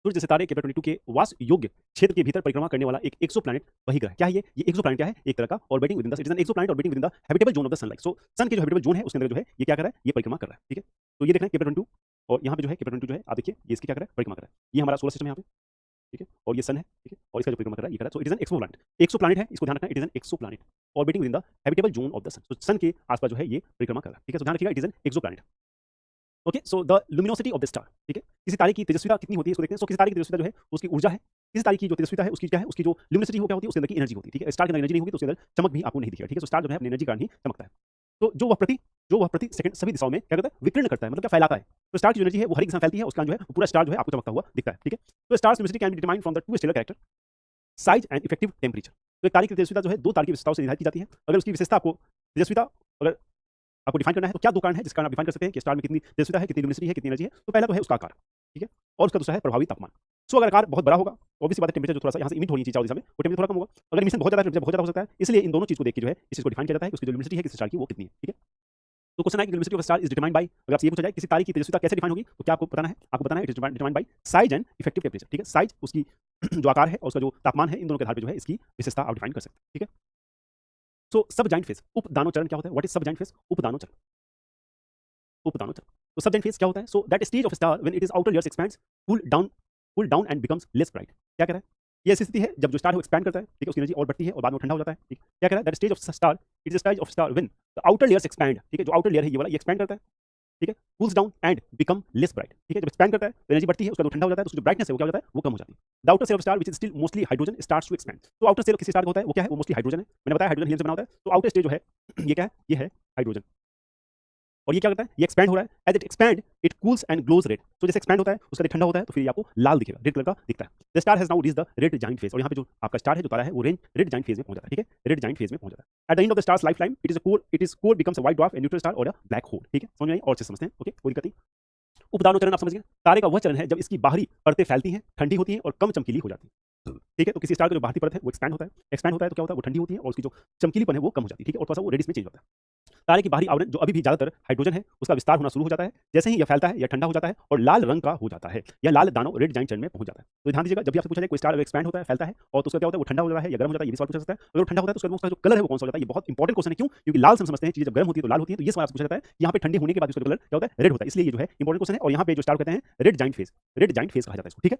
सूर्य जैसे तारे केपलर 22 के वास योग्य क्षेत्र के भीतर परिक्रमा करने वाला एक एक्सोप्लैनेट वही ग्रह। क्या है ये एक्सोप्लैनेट क्या है? एक तरह का orbiting within the, it is an exoplanet orbiting within the habitable zone of the sun like. So sun के जो हैबिटेबल जोन है उसके अंदर जो है ये क्या कर रहा है? ये परिक्रमा कर रहा है। ठीक है, तो ये देख रहे हैं केपलर 22, और यहाँ पे जो है केपलर 22 जो है आप देखिए ये इसकी क्या कर रहा है? परिक्रमा कर रहा है। ये हमारा सोलर सिस्टम है यहाँ पे। ठीक है, और ये सन है। ठीक है, और इसका जो परिक्रमा कर रहा है ये कर रहा है। So it is an exoplanet. Exoplanet है, इसको ध्यान रखना, it is an exoplanet orbiting within the habitable zone of the sun. तो सन के आसपास जो है ये परिक्रमा कर रहा है। ठीक है, तो ध्यान रखिएगा, it is an exoplanet. Okay, so the luminosity of the star. ठीक है, किसी तारे की तेजस्विता कितनी होती है इसको देखते हैं। सो किसी तारे की तेजस्विता जो है उसकी ऊर्जा है, किसी तारे की जो तेजस्विता है उसकी क्या है? उसकी जो लुमिनोसिटी हो क्या होती है? उसके अंदर की एनर्जी होती है। ठीक है, स्टार के अंदर एनर्जी नहीं होगी तो उसके अंदर चमक भी आपको नहीं दिखेगा। ठीक है, तो स्टार जो है अपनी एनर्जी कारण ही चमकता है। तो जो वह प्रति सेकंड सभी दिशाओं में क्या करता है? विकिरण करता है, मतलब क्या फैलाता है। तो स्टार की जो एनर्जी है वो हर एक दिशा में फैलती है, उसका जो है पूरा स्टार जो है आपको चमकता हुआ दिखता है। ठीक है, तो stars luminosity can be determined from the two stellar character, size and effective temperature. तो एक तारे की तेजस्विता जो है दो तारे की विशेषताओं से निर्धारित की जाती है। अगर उसकी विशेषता आपको तेजस्विता अगर आपको डिफाइन करना है तो क्या दो कारण है जिस कारण आप डिफाइन कर सकते हैं कि स्टार में कितनी तेजस्विता है, कितनी लुमिनोसिटी है, कितनी एनर्जी है। तो पहला तो है उसका आकार। ठीक है, और उसका दूसरा है प्रभावी तापमान। सो अगर आकार बहुत बड़ा होगा तो ऑब्वियसली बात है टेम्परेचर जो थोड़ा सा यहाँ से इमिट होनी चाहिए चारों दिशा में, वो टेम्परेचर थोड़ा कम होगा। अगर इमिशन बहुत ज़्यादा टेम्परेचर बहुत ज़्यादा हो सकता है, इसलिए इन दोनों चीज़ को देख के जो है इस चीज़ को डिफाइन किया जाता है कि उसकी जो लुमिनोसिटी है किसी स्टार की वो कितनी है। ठीक है, तो क्वेश्चन है कि luminosity of star is determined by, अगर आपसे ये पूछा जाए किसी तारे की तेजस्विता कैसे डिफाइन होगी तो क्या आपको बताना है? आपको बताना है it is determined bye size and effective temperature. ठीक है, साइज उसकी जो आकार है और उसका जो तापमान है, इन दोनों के आधार पर जो है इसकी विशेषता आप डिफाइन कर सकते हैं। ठीक है, सो सब जाइंट फेज उपदानो चरण क्या होता है? व्हाट इज सब जाइंट फेज? उपदानो चरण। उपदानो चरण तो सब जाइंट फेज क्या होता है? So that stage of star when it is outer layers expands, cool down and becomes less bright. क्या कह रहा है? ये ऐसी स्थिति है जब जो स्टार है वो एक्सपैंड करता है, ठीक है, उसकी एनर्जी और बढ़ती है और बाद में ठंडा हो जाता है। ठीक, क्या कह रहा है? That stage of star, it is stage of star when the outer layers expand, ठीक है, जो आउटर लेयर है ये वाला, ये एक्सपैंड करता है, ठीक है, cools down and become less bright. ठीक है, जब एक्सपैंड करता है तो एनर्जी बढ़ती है, उसका जो ठंडा हो जाता है, तो उसकी जो ब्राइटनेस है वो क्या हो जाता है? वो कम हो जाती है। The outer shell of star which is still mostly hydrogen starts to expand. तो आउटर सेल किसी स्टार का होता है वो क्या है? वो मोस्टली हाइड्रोजन है। मैंने बताया हाइड्रोजन हीलियम से बना होता है। तो आउटर स्टेज जो है ये क्या है? ये है हाइड्रोजन। और ये क्या करता है? ये एक्सपैंड हो रहा है। As it expand it cools and glows red. तो जैसे एक्सपैंड होता है उसका ठंडा होता है तो फिर ये आपको लाल दिखेगा, रेड कलर का दिखता है। The star has now reached the red giant phase. और यहाँ पे जो आपका स्टार है, जो तारा है, वो रेड जाइंट फेज में पहुंच जाता है। ठीक है, रेड जाइंट फेज में पहुंच जाता है। At the end of the stars life time it is core becomes a white dwarf, a neutral star और अ ब्लैक होल। ठीक है, समझ में आई? और से समझते हैं। ओके, कोई दिक्कत नहीं। उपदानो चरण आप समझ गए। तारे का वह चरण है जब इसकी बाहरी परतें फैलती हैं, ठंडी होती हैं और कम चमकीली हो जाती हैं। ठीक है, तो किसी स्टार का जो बाहरी परत है वो एक्सपैंड होता है। एक्सपैंड होता है तो क्या होता है? वो ठंडी होती है और उसकी जो चमकीलीपन है वो कम हो जाती है। ठीक है, और थोड़ा सा वो रेडिस में चेंज होता है। तारे की बाहरी आवरण जो अभी भी ज्यादातर हाइड्रोजन है, उसका विस्तार होना शुरू हो जाता है जैसे ही यह फैलता है या ठंडा हो जाता है और लाल रंग का हो जाता है। या लाल दानव रेड जाइंट चरण में पहुंच जाता है। तो ध्यान दीजिएगा, जब भी आपसे पूछा जाए कोई स्टार एक्सपैंड होता है, फैलता है, और तो उसका क्या होता है? वो ठंडा हो जाता है या गर्म हो जाता है, ये भी सवाल पूछा सकता है। अगर वो ठंडा होता है तो उसका जो कलर है वो कौन सा हो जाता है? ये बहुत इंपॉर्टेंट क्वेश्चन है। क्यों? क्योंकि लाल से हम समझते हैं चीजें जब गर्म होती है तो लाल होती है, तो ये सवाल पूछा जाता है यहाँ पे ठंडे होने के बाद उसका कलर क्या होता है? रेड होता है। इसलिए ये जो है इंपॉर्टेंट क्वेश्चन है। और यहाँ पे जो स्टार कहते हैं red giant phase, red giant phase कहा जाता है इसको। ठीक है,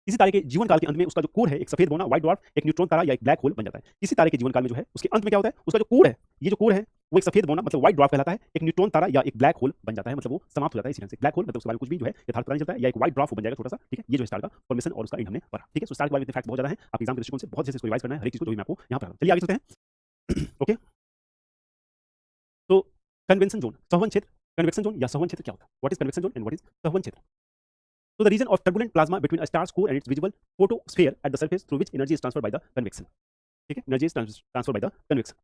किसी तारे के जीवन काल के अंत में उसका जो कोर है, एक सफेद बोना व्हाइट ड्वार्फ, एक न्यूट्रॉन तारा या एक ब्लैक होल बन जाता है। किसी तारे के जीवन काल में जो है उसके अंत में क्या होता है? उसका जो कोर है, ये जो कोर है वो एक सफेद बोना मतलब व्हाइट ड्वार्फ कहलाता है, एक न्यूट्रॉन तारा या एक ब्लैक होल बन जाता है। मतलब वो समाप्त हो जाता है इसी ढंग से। ब्लैक होल मतलब उसके बारे में कुछ भी जो है यथार्थ पता नहीं चलता है, या एक व्हाइट ड्वार्फ बन जाएगा छोटा सा। ठीक है, ये जो स्टार का फॉर्मेशन और उसका एंड हमने पढ़ा। ठीक है, तो स्टार के बारे में फैक्ट बहुत ज्यादा है, आप एग्जाम के दृष्टिकोण से बहुत से इसको रिवाइज करना है, हर एक चीज को जो भी मैं आपको यहाँ पर। चलिए आगे चलते हैं। ओके, तो कन्वेंशन जोन, संवहन क्षेत्र। कन्वेक्शन जोन या संवहन क्षेत्र क्या होता है? What is convection zone and what is संवहन क्षेत्र? So the region of turbulent plasma between a star's core and its visible photosphere at the surface through which energy is transferred by the convection. ठीक है, energy is transfer by the convection.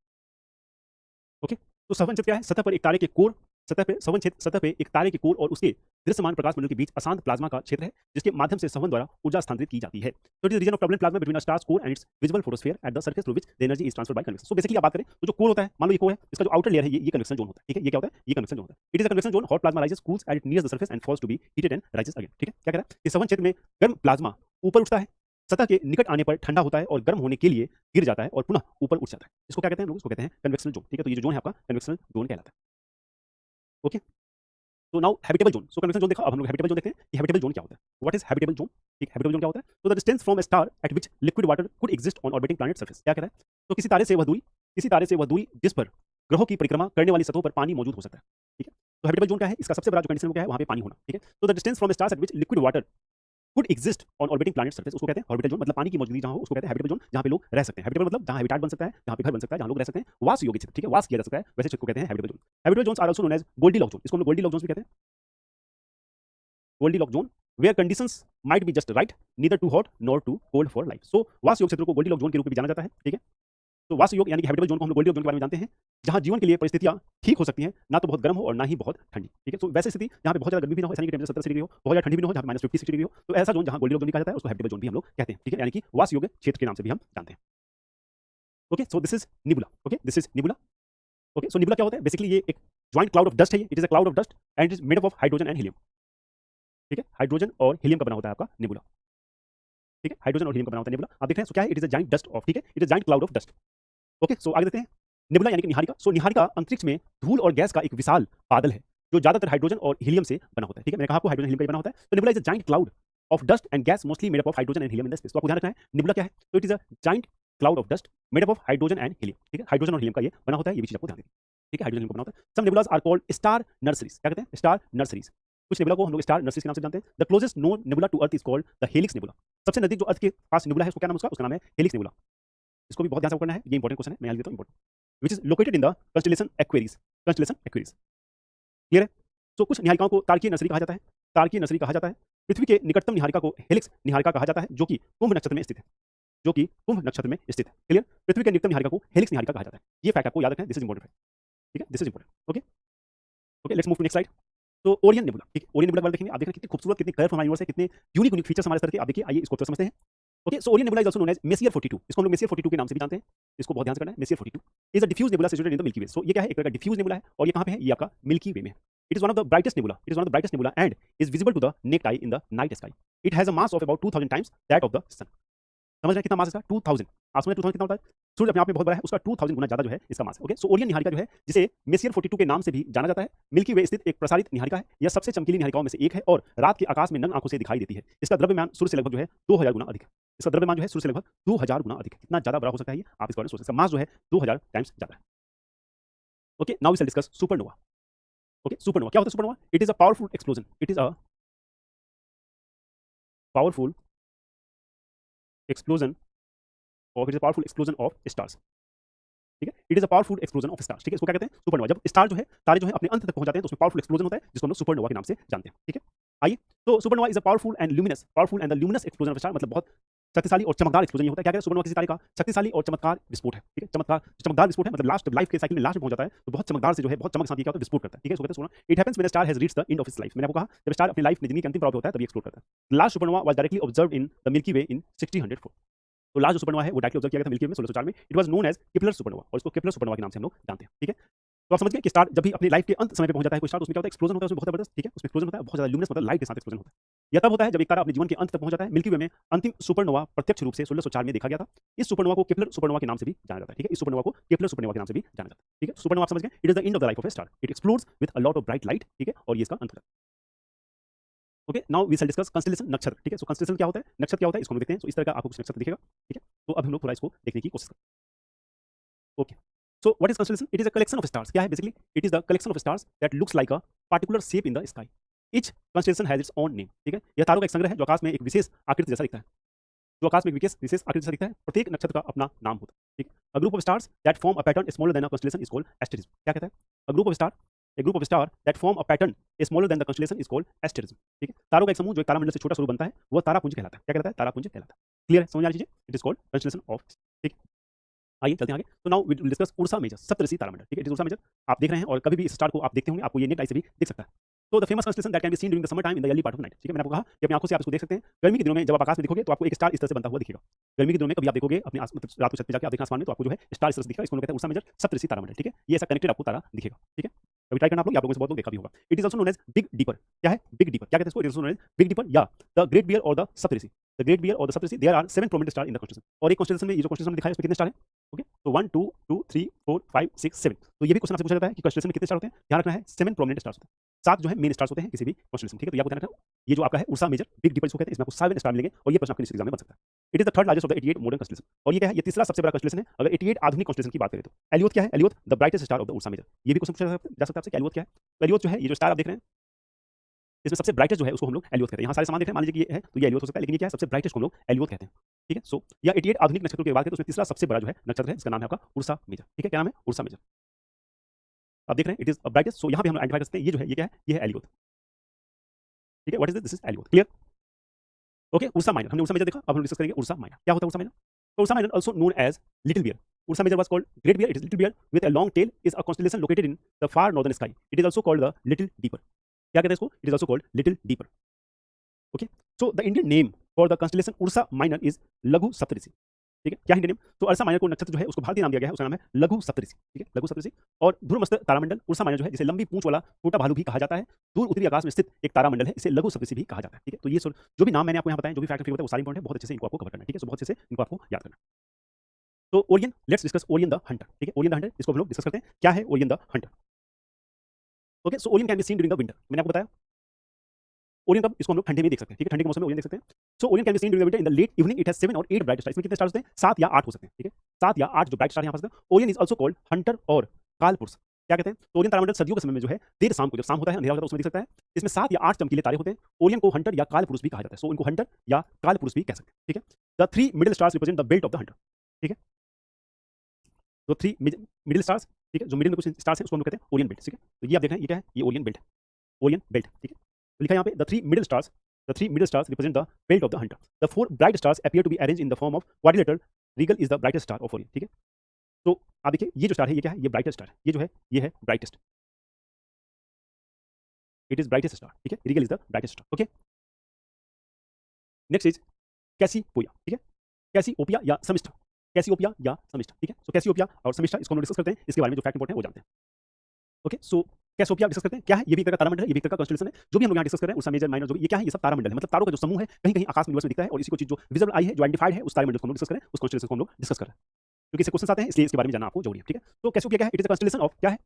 Okay, तो संवहन क्षेत्र क्या है? सतह पर एक तारे के कोर, सतह पे संवहन क्षेत्र, सतह पे एक तारे के कोर और उसके दृश्यमान प्रकाश मंडल के बीच अशांत प्लाज्मा का क्षेत्र है जिसके माध्यम से संवहन द्वारा ऊर्जा स्थानांतरित की जाती है। तो it is region of turbulent plasma between a star's core and its visible photosphere at the surface through which the energy is transferred by convection. So basically आप बात करें तो जो कोर होता है, मान लो ये कोर है, इसका जो आउटर लेयर है ये कन्वेक्शन जोन होता है। ठीक है, ये क्या होता है? ये कन्वेक्शन जोन होता है। It is a convection zone, hot plasma rises, cools at it nears the surface and falls to be heated and rises again. ठीक है, क्या कह रहा है? इस संवहन क्षेत्र में गर्म प्लाज्मा ऊपर उठता है, सतह के निकट आने पर ठंडा होता है और गर्म होने के लिए गिर जाता है और पुनः ऊपर उठ जाता है। इसको क्या कहते हैं? लोग इसको कहते हैं कन्वेक्शनल जोन। ठीक है, तो ये जो जोन है आपका कन्वेक्शनल जोन कहलाता है। ओके, तो नाउ हैबिटेबल जोन। सो कन्वेक्शन जोन देखा, अब हम लोग हैबिटेबल जोन देखते हैं कि हैबिटेबल जोन क्या होता है। What is habitable zone? ठीक, हैबिटेबल जोन क्या होता है? तो the distance from a star at which liquid water could exist on orbiting planet surface. क्या कह रहा है? तो किसी तारे से वह दूरी जिस पर ग्रहों की परिक्रमा करने वाली सतहों पर पानी मौजूद हो सकता है। ठीक है, तो हैबिटेबल जोन क्या है? इसका सबसे बड़ा जो कंडीशन क्या है? वहां पे पानी होना। ठीक है, तो the distance from stars at which liquid water could exist on orbiting planet surface, उसको कहते हैं ऑर्बिटल जोन। मतलब पानी की मौजूदगी जहां हो उसको कहते हैं हैबिटेबल जोन, जहां पे लोग रह सकते हैं। हैबिटेबल मतलब जहां हैबिटेट बन सकता है, जहां पे घर बन सकता है, जहां लोग रह सकते हैं, वास योग्य क्षेत्र। ठीक है, वास किया जा सकता है, वैसे क्षेत्र को कहते हैं habitable zone. Habitable zones are also known as goldilock zone. इसको हम लोग गोल्डीलॉक जोन्स भी कहते हैं। Goldilock zone where conditions might be just right, neither too hot nor too cold for life. So वास योग क्षेत्र को गोल्डीलॉक जोन के रूप में भी जाना जाता है। ठीक है, तो वास योग यानी कि हैबिटेबल जोन को हम लोग गोल्डीलॉक जोन के बारे में जानते हैं, जहां जीवन के लिए परिस्थितियां ठीक हो सकती हैं, ना तो बहुत गर्म हो और ना ही बहुत ठंडी। ठीक है, तो वैसे स्थिति जहां पे बहुत ज्यादा गर्मी भी ना हो, ऐसा नहीं कि टेंपरेचर 70 डिग्री हो, बहुत ज्यादा ठंडी भी ना हो जहां पे -50 60 डिग्री हो, तो ऐसा जोन जहां गोल्डीलॉक जोन कहा जाता है उसको हैबिटेबल जोन भी हम लोग कहते हैं। ठीक है, यानी कि वास योग क्षेत्र के नाम से भी हम जानते हैं। Okay, so this is nebula. Okay, this is nebula. Okay, so nebula क्या होता है? बेसिकली ये एक ज्वाइंट क्लाउड ऑफ डस्ट है। It is a cloud of dust and it is made up of hydrogen and helium. ठीक है, hydrogen और helium का बना होता है आपका निबुला। ठीक है, हाइड्रोजन और हीलियम का बना होता है निबुला। आप देख रहे हैं, सो क्या है? It is a giant dust of, ठीक है, it is giant cloud of dust. Okay, so आगे देखते हैं निबुला यानी कि निहारिका। सो निहारिका अंतरिक्ष में धूल और गैस का एक विशाल बादल है जो ज्यादातर हाइड्रोजन और हीलियम से बना होता है। ठीक है, मैंने कहा आपको हाइड्रोजन हीलियम का ही बना होता है। तो nebula is a giant cloud of dust and gas mostly made up of hydrogen and helium in the space. तो आपको ध्यान रखना है निबुला क्या है? तो it is a giant cloud of dust made up of hydrogen and helium. ठीक है, हाइड्रोजन और हीलियम का ये बना होता है, ये भी चीज आपको ध्यान रखनी है। ठीक है, हाइड्रोजन का बना होता है। सम निबुलास आर कॉल्ड स्टार नर्सरीज। क्या कहते हैं? Star nurseries. कुछ निबुला को हम लोग स्टार नर्सरीज के नाम से जानते हैं। The closest known nebula to earth is called the helix nebula. सबसे नजदीक जो अर्थ के पास निबुला है उसको क्या नाम है? उसका नाम है हेलिक्स निबुला। इसको भी बहुत ध्यान से करना है, ये इंपॉर्टेंट क्वेश्चन है, मैं यहाँ लिख देता हूँ important, which is located in the constellation Aquarius. Constellation Aquarius, clear है? तो कुछ निहारिकाओं को तारकीय नर्सरी कहा जाता है, तारकीय नर्सरी कहा जाता है। पृथ्वी के निकटतम निहारिका को हेलिक्स निहारिका कहा जाता है, जो कि कुंभ नक्षत्र में स्थित है, जो कि कुंभ नक्षत्र में स्थित है। क्लियर? पृथ्वी के निकटतम निहारिका को हेलिक्स निहारिका कहा जाता है। ये फैक्ट आपको याद रखना है, दिस इज इंपॉर्टेंट। ठीक है, this is important. Okay okay, let's move to next slide. तो ओरियन नेबुला। ठीक है, ओरियन नेबुला के बारे में देखेंगे। आप देख रहे हैं कितनी खूबसूरत, कितनी कलरफुल हमारे यूनिवर्स है, कितने यूनिक फीचर्स हमारे सर के। आप देखिए, आइए इसको थोड़ा समझते हैं। Okay, so Orion nebula is also known as Messier 42। इसको हम लोग मेसियर 42 के नाम से भी जानते हैं। इसको बहुत ध्यान से करना है। Messier 42 is a diffuse nebula situated in the Milky Way. So ये क्या है? एक तरह का डिफ्यूज नेबुला है और ये कहां पे है? ये आपका मिल्की वे में है। It is one of the brightest nebula, it is one of the brightest nebula and is visible to the naked eye in the night sky. It has a mass of about 2000 times that of the sun. समझ रहे हैं कितना मास है इसका? 2000। आप समझ रहे हैं 2000 कितना होता है? सूरज अपने आप में बहुत बड़ा है, उसका 2000 गुना ज्यादा जो है इसका मास है। ओके, सो ओरियन निहारिका जो है, जिसे मेसियर 42 के नाम से भी जाना जाता है, मिल्की वे स्थित एक प्रसारित निहारिका है। यह सबसे चमकीली निहारिकाओं में से एक है और रात के आकाश में नग्न आंखों से दिखाई देती है। इसका द्रव्यमान सूर्य से लगभग जो है 2000 गुना अधिक है। इसका द्रव्यमान जो है सूर्य से लगभग 2000 गुना अधिक है। कितना ज्यादा बड़ा हो सकता है ये, आप इसके बारे में सोच सकते हैं। मास जो है 2000 टाइम्स ज्यादा है। Okay, now we shall discuss supernova. Okay, supernova क्या होता है? Supernova it is a powerful explosion, it is a powerful explosion और it is a powerful explosion of stars. ठीक है, it is a powerful explosion of stars. ठीक है, इसको क्या कहते हैं? सुपरनोवा। जब स्टार जो है, तारे जो है अपने अंत तक पहुंच जाते हैं तो उसमें पावरफुल एक्सप्लोजन होता है, जिसको हम लोग सुपरनोवा के नाम से जानते हैं। ठीक है, आइए, तो supernova is a powerful and the luminous explosion of star, मतलब बहुत शक्तिशाली और चमकदार एक्सप्लोजन ये होता है। क्या कहते हैं? सुपरनोवा किसी तारे का शक्तिशाली और चमत्कार विस्फोट है। ठीक है, चमकदार विस्फोट है, मतलब लास्ट लाइफ के साइकिल में लास्ट में पहुंच जाता है तो बहुत चमकदार से जो है, बहुत चमक के साथ ये क्या होता है? विस्फोट करता है। ठीक है, इसको कहते हैं supernova. It happens when a star has reached the end of its life. मैंने आपको कहा जब स्टार अपनी लाइफ में जिंदगी के अंतिम पड़ाव पे होता है तभी एक्सप्लोड करता है। Last supernova was directly observed in the Milky Way in 1604। तो लास्ट जो सुपरनोवा है वो डायरेक्टली ऑब्जर्व किया गया था मिल्की वे में 1604 में। It was known as Kepler supernova, और इसको केपलर सुपरनोवा के नाम से हम लोग जानते हैं। ठीक है, तो आप समझ गए कि स्टार जब भी अपनी लाइफ के अंत समय पे पहुंच जाता है कोई स्टार, तो उसमें क्या होता है? एक्सप्लोजन होता है, उसमें बहुत जबरदस्त। ठीक है, उसमें एक्सप्लोजन होता है, बहुत ज्यादा ल्यूमिनस, मतलब लाइट के साथ एक्सप्लोजन होता है। यह तब होता है जब एक तारा अपने जीवन के अंत तक पहुंच जाता है। मिल्की वे में अंतिम सुपरनोवा प्रत्यक्ष रूप से 1604 में देखा गया था। इस सुपरनोवा को केपलर सुपरनोवा के नाम से भी जाना जाता है। ठीक है, इस सुपरनोवा को केपलर सुपरनोवा के नाम से भी जाना जाता है। ठीक है, सुपरनोवा आप समझ गए, it is the end of the life of a star, it explodes with a lot of bright light. ठीक है, और ये इसका अंत होता है। Okay, now we shall discuss constellation, नक्षत्र। ठीक है, सो कंस्टेलेशन क्या होता है, नक्षत्र क्या होता है, इसको हम देखते हैं। तो इस तरह का आपको कुछ नक्षत्र दिखेगा। ठीक है, तो अब हम लोग थोड़ा इसको देखने की कोशिश करते हैं। Okay, so what is constellation? It is a collection of stars. क्या है basically? It is the collection of stars that looks like a particular shape in the sky. Each constellation has its own name. ठीक है, यह तारों का एक संग्रह है जो आकाश में एक विशेष आकृति जैसा दिखता है, जो आकाश में एक विशेष आकृति जैसा दिखता है। प्रत्येक नक्षत्र का अपना नाम होता है। ठीक है, a group of stars that form a pattern smaller than a constellation is called asterism. क्या कहता है? A group of star, a group of star that form a pattern smaller than the constellation is called asterism. ठीक है, तारों का एक समूह जो एक तारामंडल से छोटा स्वरूप बनता है, वह तारापुंज कहलाता है। क्या कहलाता है? तारापुंज कहलाता है। क्लियर है? समझ आ रही चीजें? It is called constellation of. ठीक है, आइए चलते हैं आगे। तो now we will discuss Ursa Major, सप्तऋषि तारामंडल। ठीक है, इट इज उर्सा मेजर। आप देख रहे हैं और कभी भी इस स्टार को आप देखते होंगे, आपको ये नेट आई से भी दिख सकता है। तो the famous constellation that can be seen during the summer time in the early part of night. ठीक है, मैंने आपको कहा कि अपनी आंखों से आप इसको देख सकते हैं। गर्मी के दिनों में जब आप आकाश में दिखोगे तो आपको एक स्टार इस तरह से बनता हुआ दिखेगा। गर्मी के दिनों में कभी आप देखोगे अपने मतलब रात को छत पे जाके आप देखना आसमान में, तो आपको जो है स्टार इस तरह से दिखेगा। इसको हम लोग कहते हैं उर्सा मेजर, सप्तऋषि तारामंडल। ठीक है, ये ऐसा कनेक्टेड आपको तारा दिखेगा। ठीक है, कभी ट्राई करना आप लोग, आप लोगों से बहुत लोग देखा भी होगा। It is also known as big dipper. क्या है? Big dipper. क्या कहते हैं इसको? It is also known as big dipper या द ग्रेट बियर और the Saptarishi. The great bear और the Saptarishi, there are 7 prominent star in the constellation. और एक कंस्टेलेशन में, ये जो कंस्टेलेशन में दिखाया है इसमें कितने स्टार हैं? ओके, तो 1 2 2 3 4 5 6 7। तो ये भी क्वेश्चन आपसे पूछा जाता है कि कंस्टेलेशन में कितने स्टार होते हैं? ध्यान रखना है 7 प्रोमिनेंट स्टार्स होते हैं। 7 जो है मेन स्टार्स होते हैं किसी भी कंस्टेलेशन। ठीक है, तो ये आपको ध्यान रखना है। ये जो आपका है उर्सा मेजर, बिग डीपर इसको कहते हैं, इसमें आपको 7 स्टार मिलेंगे और ये प्रश्न आपके निश्चित एग्जाम में बन सकता है। It is the third largest of the 88 modern constellation. और ये क्या है? ये तीसरा सबसे बड़ा कंस्टेलेशन है अगर 88 आधुनिक कंस्टेलेशन की बात करें तो। एलियोथ क्या है? Alioth the brightest star of the Ursa Major. ये भी क्वेश्चन पूछा जा सकता है आपसे कि एलियोथ क्या है? तो एलियोथ जो है, ये जो स्टार आप देख रहे हैं, इसमें सबसे ब्राइटेस्ट जो है उसको हम लोग एलियोथ कहते हैं। यहाँ सारे सामान देख रहे हैं, मान लीजिए कि ये है तो ये एलियोथ हो सकता है, लेकिन ये क्या है? सबसे ब्राइटेस्ट को हम लोग एलियोथ कहते हैं। ठीक है, सो या 88 आधुनिक नक्षत्रों की बात करें तो उसमें तीसरा सबसे बड़ा जो है नक्षत्र है, इसका नाम है आपका उर्सा मेजर। ठीक है, क्या नाम है? Ursa Major. आप देख रहे हैं इट इज ब्राइटेस्ट, सो यहाँ पे हम आइडेंटिफाई कर सकते हैं ये जो है, ये क्या है? ये है एलियोथ। ठीक है, what is this? This is Alioth. Clear? Okay, Ursa Minor, हमने उर्सा मेजर देखा, अब हम डिस्कस करेंगे उर्सा माइनर। क्या होता है उर्सा माइनर? तो Ursa Minor also known as little bear. Ursa Major was called Great Bear. It is Little Bear with a long tail. Is a constellation located in the far northern sky. It is also called the Little Deeper. क्या कहते हैं इसको? It is also called Little Deeper. Okay. So the Indian name for the constellation Ursa Minor is लघु सप्तऋषि। ठीक है, क्या Indian name? तो Ursa minor को नक्षत्र जो है उसको भारतीय नाम दिया गया है, उसका नाम है लघु सप्तऋषि। ठीक है, लघु सप्तऋषि। और ध्रुवमस्त तारामंडल उर्सा माइनर जो है, जिसे लंबी पूंछ वाला छोटा भालू भी कहा जाता है, दूर उत्तरी आकाश में स्थित एक तारामंडल है, इसे लघु सप्तऋषि भी कहा जाता है। ठीक है, तो ये जो भी नाम मैंने आपको यहाँ बताया, जो भी फैक्ट फिगर होता है, वो सारे इंपॉर्टेंट है, बहुत अच्छे से इनको आपको कवर करना है। ठीक है, सो बहुत अच्छे से इनको आपको याद करना है। तो Orion, let's discuss Orion the Hunter. ठीक है, ओरियन द हंटर, इसको हम लोग डिस्कस करते हैं। क्या है Orion the Hunter? Okay, so Orion can be seen during the winter. मैंने आपको बताया ओरियन कब, इसको हम लोग ठंडे में देख सकते हैं। ठीक है, ठंडे के मौसम में ओरियन देख सकते हैं। So Orion can be seen during the winter in the late evening. It has 7 और 8 ब्राइट स्टार्स। इसमें कितने स्टार्स होते हैं? 7 या 8 हो सकते हैं। ठीक है, 7 या 8 जो ब्राइट स्टार यहाँ पर। Orion is also called Hunter और कालपुरुष। क्या कहते हैं? तो ओरियन तारामंडल सर्दियों के समय में जो है, देर शाम को, जब शाम होता है, अंधेरा होता है, उसमें दिख सकता है। इसमें 7 या 8 चमकीले तारे होते हैं। ओरियन को हंटर या कालपुरुष भी कहा जाता है। सो इनको हंटर या कालपुरुष भी कह सकते हैं। ठीक है, the 3 middle stars represent the belt of the Hunter. ठीक है, तो 3 मिडिल स्टार्स, ठीक है, जो मिडिल में कुछ स्टार्स हैं उसको हम लोग कहते हैं ओरियन बेल्ट। ठीक है, तो ये आप देख रहे हैं, ये क्या है? ये ओरियन बेल्ट है, ओरियन बेल्ट। ठीक है, तो लिखा है यहाँ पे the 3 middle stars, the 3 middle stars represent the belt of the hunter. The 4 bright stars appear to be arranged in the form of quadrilateral. Regal is the brightest star of Orion. ठीक है, तो आप देखिए ये जो star है, ये क्या है? ये ब्राइटेस्ट स्टार है। ये जो है, ये है brightest, it is brightest star. ठीक है, Rigel is the brightest star. Okay, next is Cassiopeia. ठीक है, कैसीओपिया या समिस्टा, कैसीओपिया या समिस्टा। ठीक है, सो कैसीओपिया और समिस्टा, इसको हम डिस्कस करते हैं। इसके बारे में जो फैक्ट इंपॉर्टेंट है वो जानते हैं। ओके, सो कैसियोपिया डिस्कस करते हैं, क्या है? ये भी एक तरह का तारामंडल है, ये भी एक तरह का कॉन्स्टेलेशन है। जो भी हम लोग यहाँ डिस्कस कर रहे हैं, उसका मेजर माइनर जो भी ये क्या है? ये सब तारामंडल है, मतलब तारों का जो समूह है, कहीं-कहीं आकाश में यूनिवर्स में दिखता है और इसी को चीज़ जो विजिबल आई है, जो आइडेंटिफाइड है, उस तारामंडल को हम लोग डिस्कस करें, उस कॉन्स्टेलेशन को हम लोग डिस्कस कर रहे हैं। क्योंकि इससे क्वेश्चन आते हैं, इसलिए इसके बारे में जानना आपको जरूरी है, ठीक है? तो कैसियोपिया क्या है? It is a constellation of क्या है?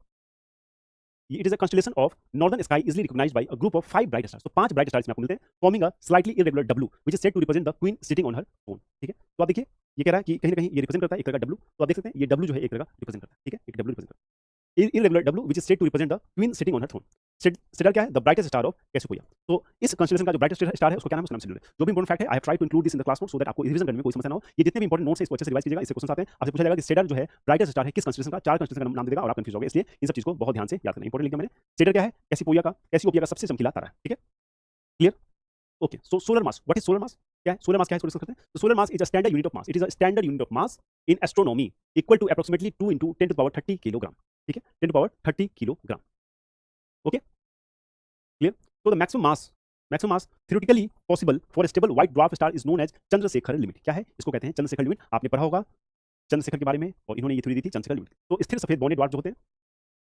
It is a constellation of northern sky easily recognized by a group of 5 bright stars. तो 5 bright stars में आपको मिलते हैं, forming a slightly irregular W, which is said to represent the queen sitting on her throne. ठीक है? तो आप देखिए, ये कह रहा है कि कहीं ना कहीं ये रिप्रेजेंट करता है एक तरह का W। तो आप देख सकते हैं, ये W जो है एक तरह का रिप्रेजेंट करता है, ठीक है? एक W रिप्रेजेंट करता है। irregular W, which is said to represent the queen sitting on her throne. Siddhar क्या है? The brightest star of Cassiopeia. तो इस constellation का जो brightest star है, उसको क्या नाम है? उसका नाम Siddhar है। जो भी important fact है, I have tried to include this in the class notes so that आपको रिवीजन करने में कोई समस्या ना हो। ये जितने भी important notes है, इसको अच्छे से रिवाइज कीजिएगा। इससे क्वेश्चन आते हैं, आपसे पूछा जाएगा कि Siddhar जो है brightest star है किस constellation का? 4 constellation का नाम दे देगा और आप कंफ्यूज हो गए, इसलिए इन सब चीज को बहुत ध्यान से याद करना इंपॉर्टेंट लिख दिया मैंने। Siddhar क्या है? Cassiopeia का सबसे चमकीला तारा है, ठीक है? Clear? Okay, so solar mass, what is solar मास? क्या है सोलर मास? क्या है इसको डिस्कस करते हैं। तो solar mass is a standard unit of mass, it is a standard unit of mass in astronomy equal to approximately 2 into 10 to the power 30 kilogram, ठीक है? 10 to the power 30 kilogram. Okay, clear? तो the maximum mass theoretically possible for a stable white dwarf star is known as Chandrashekhar limit. क्या है? इसको कहते हैं Chandrashekhar limit. आपने पढ़ा होगा चंद्रशेखर के बारे में और इन्होंने ये थ्योरी दी थी चंद्रशेखर लिमिट। तो स्थिर सफेद बौने ड्वार्फ जो होते हैं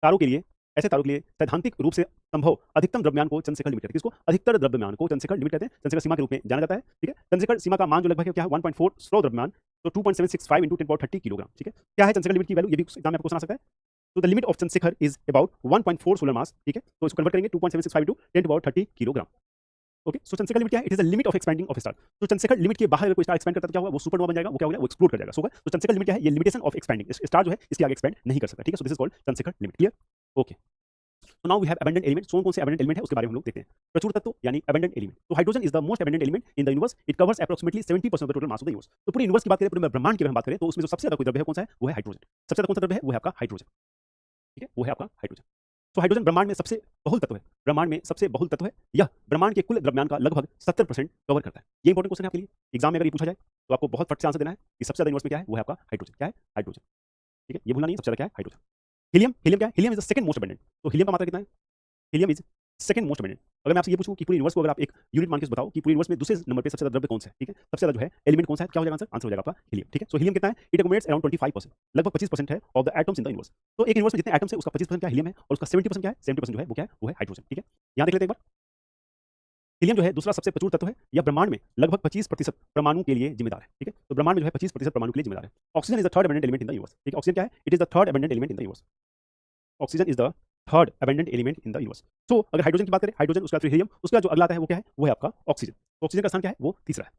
तारों के लिए, ऐसे तारों के लिए सैद्धांतिक रूप से संभव अधिकतम द्रव्यमान को चंद्रशेखर लिमिट कहते हैं। किसको? अधिकतर द्रव्यमान को चंद्रशेखर लिमिट कहते हैं, चंद्रशेखर सीमा के रूप में जाना जाता है, ठीक है? चंद्रशेखर सीमा का मान जो लगभग है क्या है? 1.4 स्लो द्रव्यमान, तो 2.765 into 10 power 30 किलोग्राम, ठीक है? क्या है चंद्रशेखर लिमिट की वैल्यू? ये भी एग्जाम में आपको क्वेश्चन आ सकता है। तो the limit of Chandrashekhar is about 1.4 solar मास, ठीक है? तो इसको कन्वर्ट करेंगे 2.765 into 10 to the power 30 kilogram. Okay, so Chandrashekhar limit क्या है? It is the limit of expanding of star. तो चंद्रशेखर लिमिट के बाहर अगर कोई स्टार एक्सपेंड करता है तो क्या होगा? वो सुपरनोवा बन जाएगा, वो क्या हो गया? वो एक्सप्लोड कर जाएगा, सो होगा। तो चंद्रशेखर लिमिट क्या है? ये लिमिटेशन ऑफ एक्सपेंडिंग, स्टार जो है इसके आगे एक्सपेंड नहीं कर सकता, ठीक है? So this is called Chandrasekhar limit. Clear? Okay, तो now we have abundant element. कौन कौन से अबंडेंट एलिमेंट है उसके बारे में हम लोग देखते हैं। प्रचुर तत्व यानी अबंडेंट एलिमेंट। तो hydrogen is the most abundant element in the universe, it covers approximately 70% of the total mass of the universe. तो पूरे यूनिवर्स की बात करें, पूरे ब्रह्मांड की अगर हम बात करें, तो उसमें जो सबसे ज्यादा कोई द्रव्य है कौन सा है? वो है हाइड्रोजन। सबसे ज्यादा कौन सा द्रव्य है? वो है आपका हाइड्रोजन, ठीक है? वो है आपका हाइड्रोजन। तो हाइड्रोजन ब्रह्मांड में सबसे बहुल तत्व है, ब्रह्मांड में सबसे बहुल तत्व है। यह ब्रह्मांड के कुल द्रव्यमान का लगभग 70% कवर करता है। ये इंपॉर्टेंट क्वेश्चन है आपके लिए, एग्जाम में अगर ये पूछा जाए तो आपको बहुत फट से आंसर देना है कि सबसे ज्यादा यूनिवर्स में क्या है? वो है आपका हाइड्रोजन। क्या है? हाइड्रोजन, ठीक है? ये भूलना नहीं, सबसे ज्यादा क्या है? हाइड्रोजन। हीलियम, हीलियम क्या है? Helium is the second most abundant. तो हीलियम का मात्रा कितना है? Helium is second most abundant. अगर मैं आपसे ये पूछूं कि पूरे यूनिवर्स को अगर आप एक यूनिट मान के बताओ कि पूरे यूनिवर्स में दूसरे नंबर पे सबसे ज्यादा द्रव्य कौन सा है, ठीक है? सबसे ज्यादा जो है एलिमेंट कौन सा है? क्या हो जाएगा आंसर? आंसर हो जाएगा आपका हीलियम, ठीक है? सो हीलियम कितना है? इट अकोमोडेट्स अराउंड 25%, लगभग 25% है of the atoms in the universe. तो एक यूनिवर्स में जितने एटम्स है उसका 25% क्या हीलियम है और उसका 70% क्या है? 70% जो है वो क्या है? वो है हाइड्रोजन, ठीक है? यहां देख लेते हैं एक बार। हीलियम जो है दूसरा सबसे प्रचुर तत्व है, यह ब्रह्मांड में लगभग 25% परमाणु के लिए जिम्मेदार है, ठीक है? तो ब्रह्मांड में जो है 25% परमाणु के लिए जिम्मेदार है। Oxygen is the third abundant element in the universe, ठीक है? ऑक्सीजन क्या है? It is the third abundant element in the universe. Oxygen is the third abundant element in the universe. तो अगर हाइड्रोजन की बात करें, हाइड्रोजन, उसका फिर हीलियम, उसका जो अगला आता है वो क्या है? वो है आपका ऑक्सीजन। तो ऑक्सीजन का स्थान क्या है? वो तीसरा है,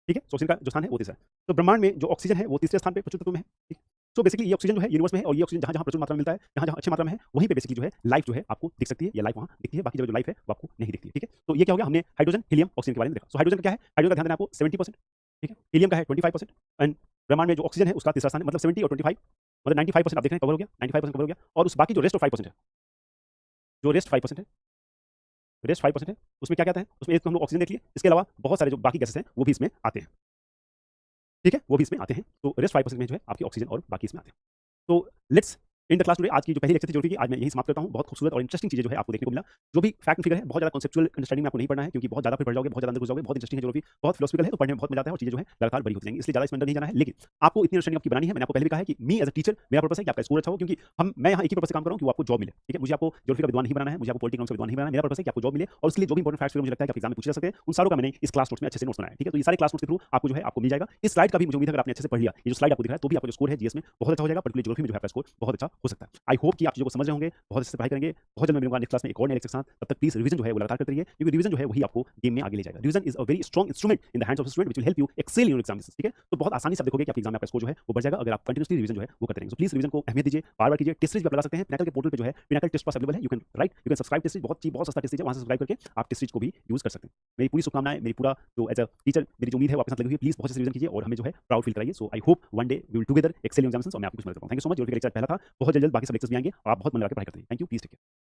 ठीक है? तो ऑक्सीजन का जो स्थान है वो तीसरा है। तो ब्रह्मांड में जो ऑक्सीजन है वो तीसरे स्थान पे प्रचुर तत्व में है, ठीक? तो बेसिकली ये ऑक्सीजन जो है यूनिवर्स में है और ये ऑक्सीजन जहां जहां प्रचुर मात्रा में मिलता है, जहां जहां अच्छी मात्रा में है, वहीं पे बेसिकली जो है लाइफ जो है आपको दिख सकती है, या लाइफ वहां दिखती है, बाकी जगह जो लाइफ है वो आपको नहीं दिखती है, ठीक है? तो ये क्या हो गया? हमने हाइड्रोजन, हीलियम, ऑक्सीजन के बारे में देखा। सो हाइड्रोजन का क्या है? हाइड्रोजन का ध्यान देना आपको 70%, ठीक है? हीलियम का है 25% एंड ब्रह्मांड में जो ऑक्सीजन है उसका तीसरा स्थान है, मतलब 70 और 25 मतलब 95% आप देख रहे हैं कवर हो गया, 95% कवर हो गया। और उस बाकी जो रेस्ट ऑफ 5% है, जो रेस्ट 5% है, रेस्ट 5% है, उसमें क्या क्या आता है? उसमें एक तो हम लोग ऑक्सीजन देख लिए, इसके अलावा बहुत सारे जो बाकी गैसेस हैं वो भी इसमें आते हैं, ठीक है? वो भी इसमें आते हैं। तो रेस्ट 5% में जो है आपकी ऑक्सीजन और बाकी इसमें आते हैं। तो let's in the class today, आज की जो पहली लेक्चर थी जो थी, आज मैं यही समाप्त करता हूं। बहुत खूबसूरत और इंटरेस्टिंग चीजें जो है आपको देखने को मिला। जो भी फैक्ट फिगर है बहुत ज्यादा कॉन्सेप्चुअल अंडरस्टैंडिंग में आपको नहीं पढ़ना है, क्योंकि बहुत ज्यादा फिर पढ़ जाओगे, बहुत ज्यादा अंदर घुस जाओगे, बहुत इंटरेस्टिंग है ज्योग्राफी, बहुत फिलोसफिकल है, तो पढ़ने में बहुत मजा आता है और चीजें जो है लगातार बड़ी होती जाएंगी, इसलिए ज्यादा इसमें अंदर नहीं जाना है। लेकिन आपको इतनी अंडरस्टैंडिंग आपकी बनानी है। मैंने आपको पहले भी कहा है कि मी एज अ टीचर मेरा पर्पस है कि आपका स्कोर अच्छा हो, क्योंकि मैं यहाँ एक ही पर्पस से काम कर रहा हूँ कि वो आपको जॉब मिले, ठीक है? मुझे आपको ज्योग्राफी का विद्वान नहीं बनाना है, मुझे आपको पॉलिटिकल का विद्वान नहीं बनाना है। मेरा पर्पस है कि आपको जॉब मिले और उसके लिए जो भी इंपॉर्टेंट फैक्ट्स मुझे लगता है कि आप एग्जाम में पूछे जा सकते हैं, उन सारों का मैंने इस क्लास नोट्स में अच्छे से नोट्स बनाया है, ठीक है? तो ये सारे क्लास नोट्स के थ्रू आपको जो है आपको मिल जाएगा। इस स्लाइड का भी मुझे उम्मीद है अगर आपने अच्छे से पढ़ लिया, ये जो स्लाइड आपको दिख रहा है, तो भी आपका जो स्कोर है जीएस में बहुत अच्छा हो जाएगा, पर्टिकुलर ज्योग्राफी में जो है आपका स्कोर बहुत अच्छा हो सकता है। आई होप कि आप चीजों को समझ रहे होंगे, बहुत अच्छे से पढ़ाई करेंगे। बहुत जल्द मैं मिलूंगा नेक्स्ट क्लास में एक और नए लेक्चर के साथ। तब तक प्लीज रिवीजन जो है वो लगातार करते रहिए, क्योंकि रिवीजन जो है वही आपको गेम में आगे ले जाएगा। Revision is a very strong instrument in the hands of student which will help you excel in your examinations, ठीक है? तो बहुत आसानी से आप देखोगे कि आपके एग्जाम में आपका स्कोर जो है वो बढ़ जाएगा अगर आप कंटिन्यूअसली रिवीजन जो है वो करते रहेंगे। तो प्लीज रिवीजन को अहमियत दीजिए, बार-बार कीजिए। टेस्ट सीरीज भी आप लगा सकते हैं पिनाकल के पोर्टल पे, जो है पिनाकल टेस्ट पास अवेलेबल है। You can write, you can subscribe test series, बहुत चीज बहुत सस्ता टेस्ट सीरीज है, वहां से सब्सक्राइब करके आप टेस्ट सीरीज को भी यूज कर सकते हैं। मेरी पूरी शुभकामनाएं, मेरी पूरा जो एज अ टीचर मेरी जो उम्मीद है वो आपके साथ लगी हुई है। प्लीज बहुत अच्छे से रिवीजन कीजिए और हमें जो है प्राउड फील कराइए। So I hope one day we will together excel in examinations और मैं आपको कुछ मदद करूंगा। Thank you so much. जो लेक्चर पहला था, बहुत जल्द बाकी सब लेक्चर्स भी आएंगे और आप बहुत मन लगा के पढ़ाई करते हैं। Thank you, please take care.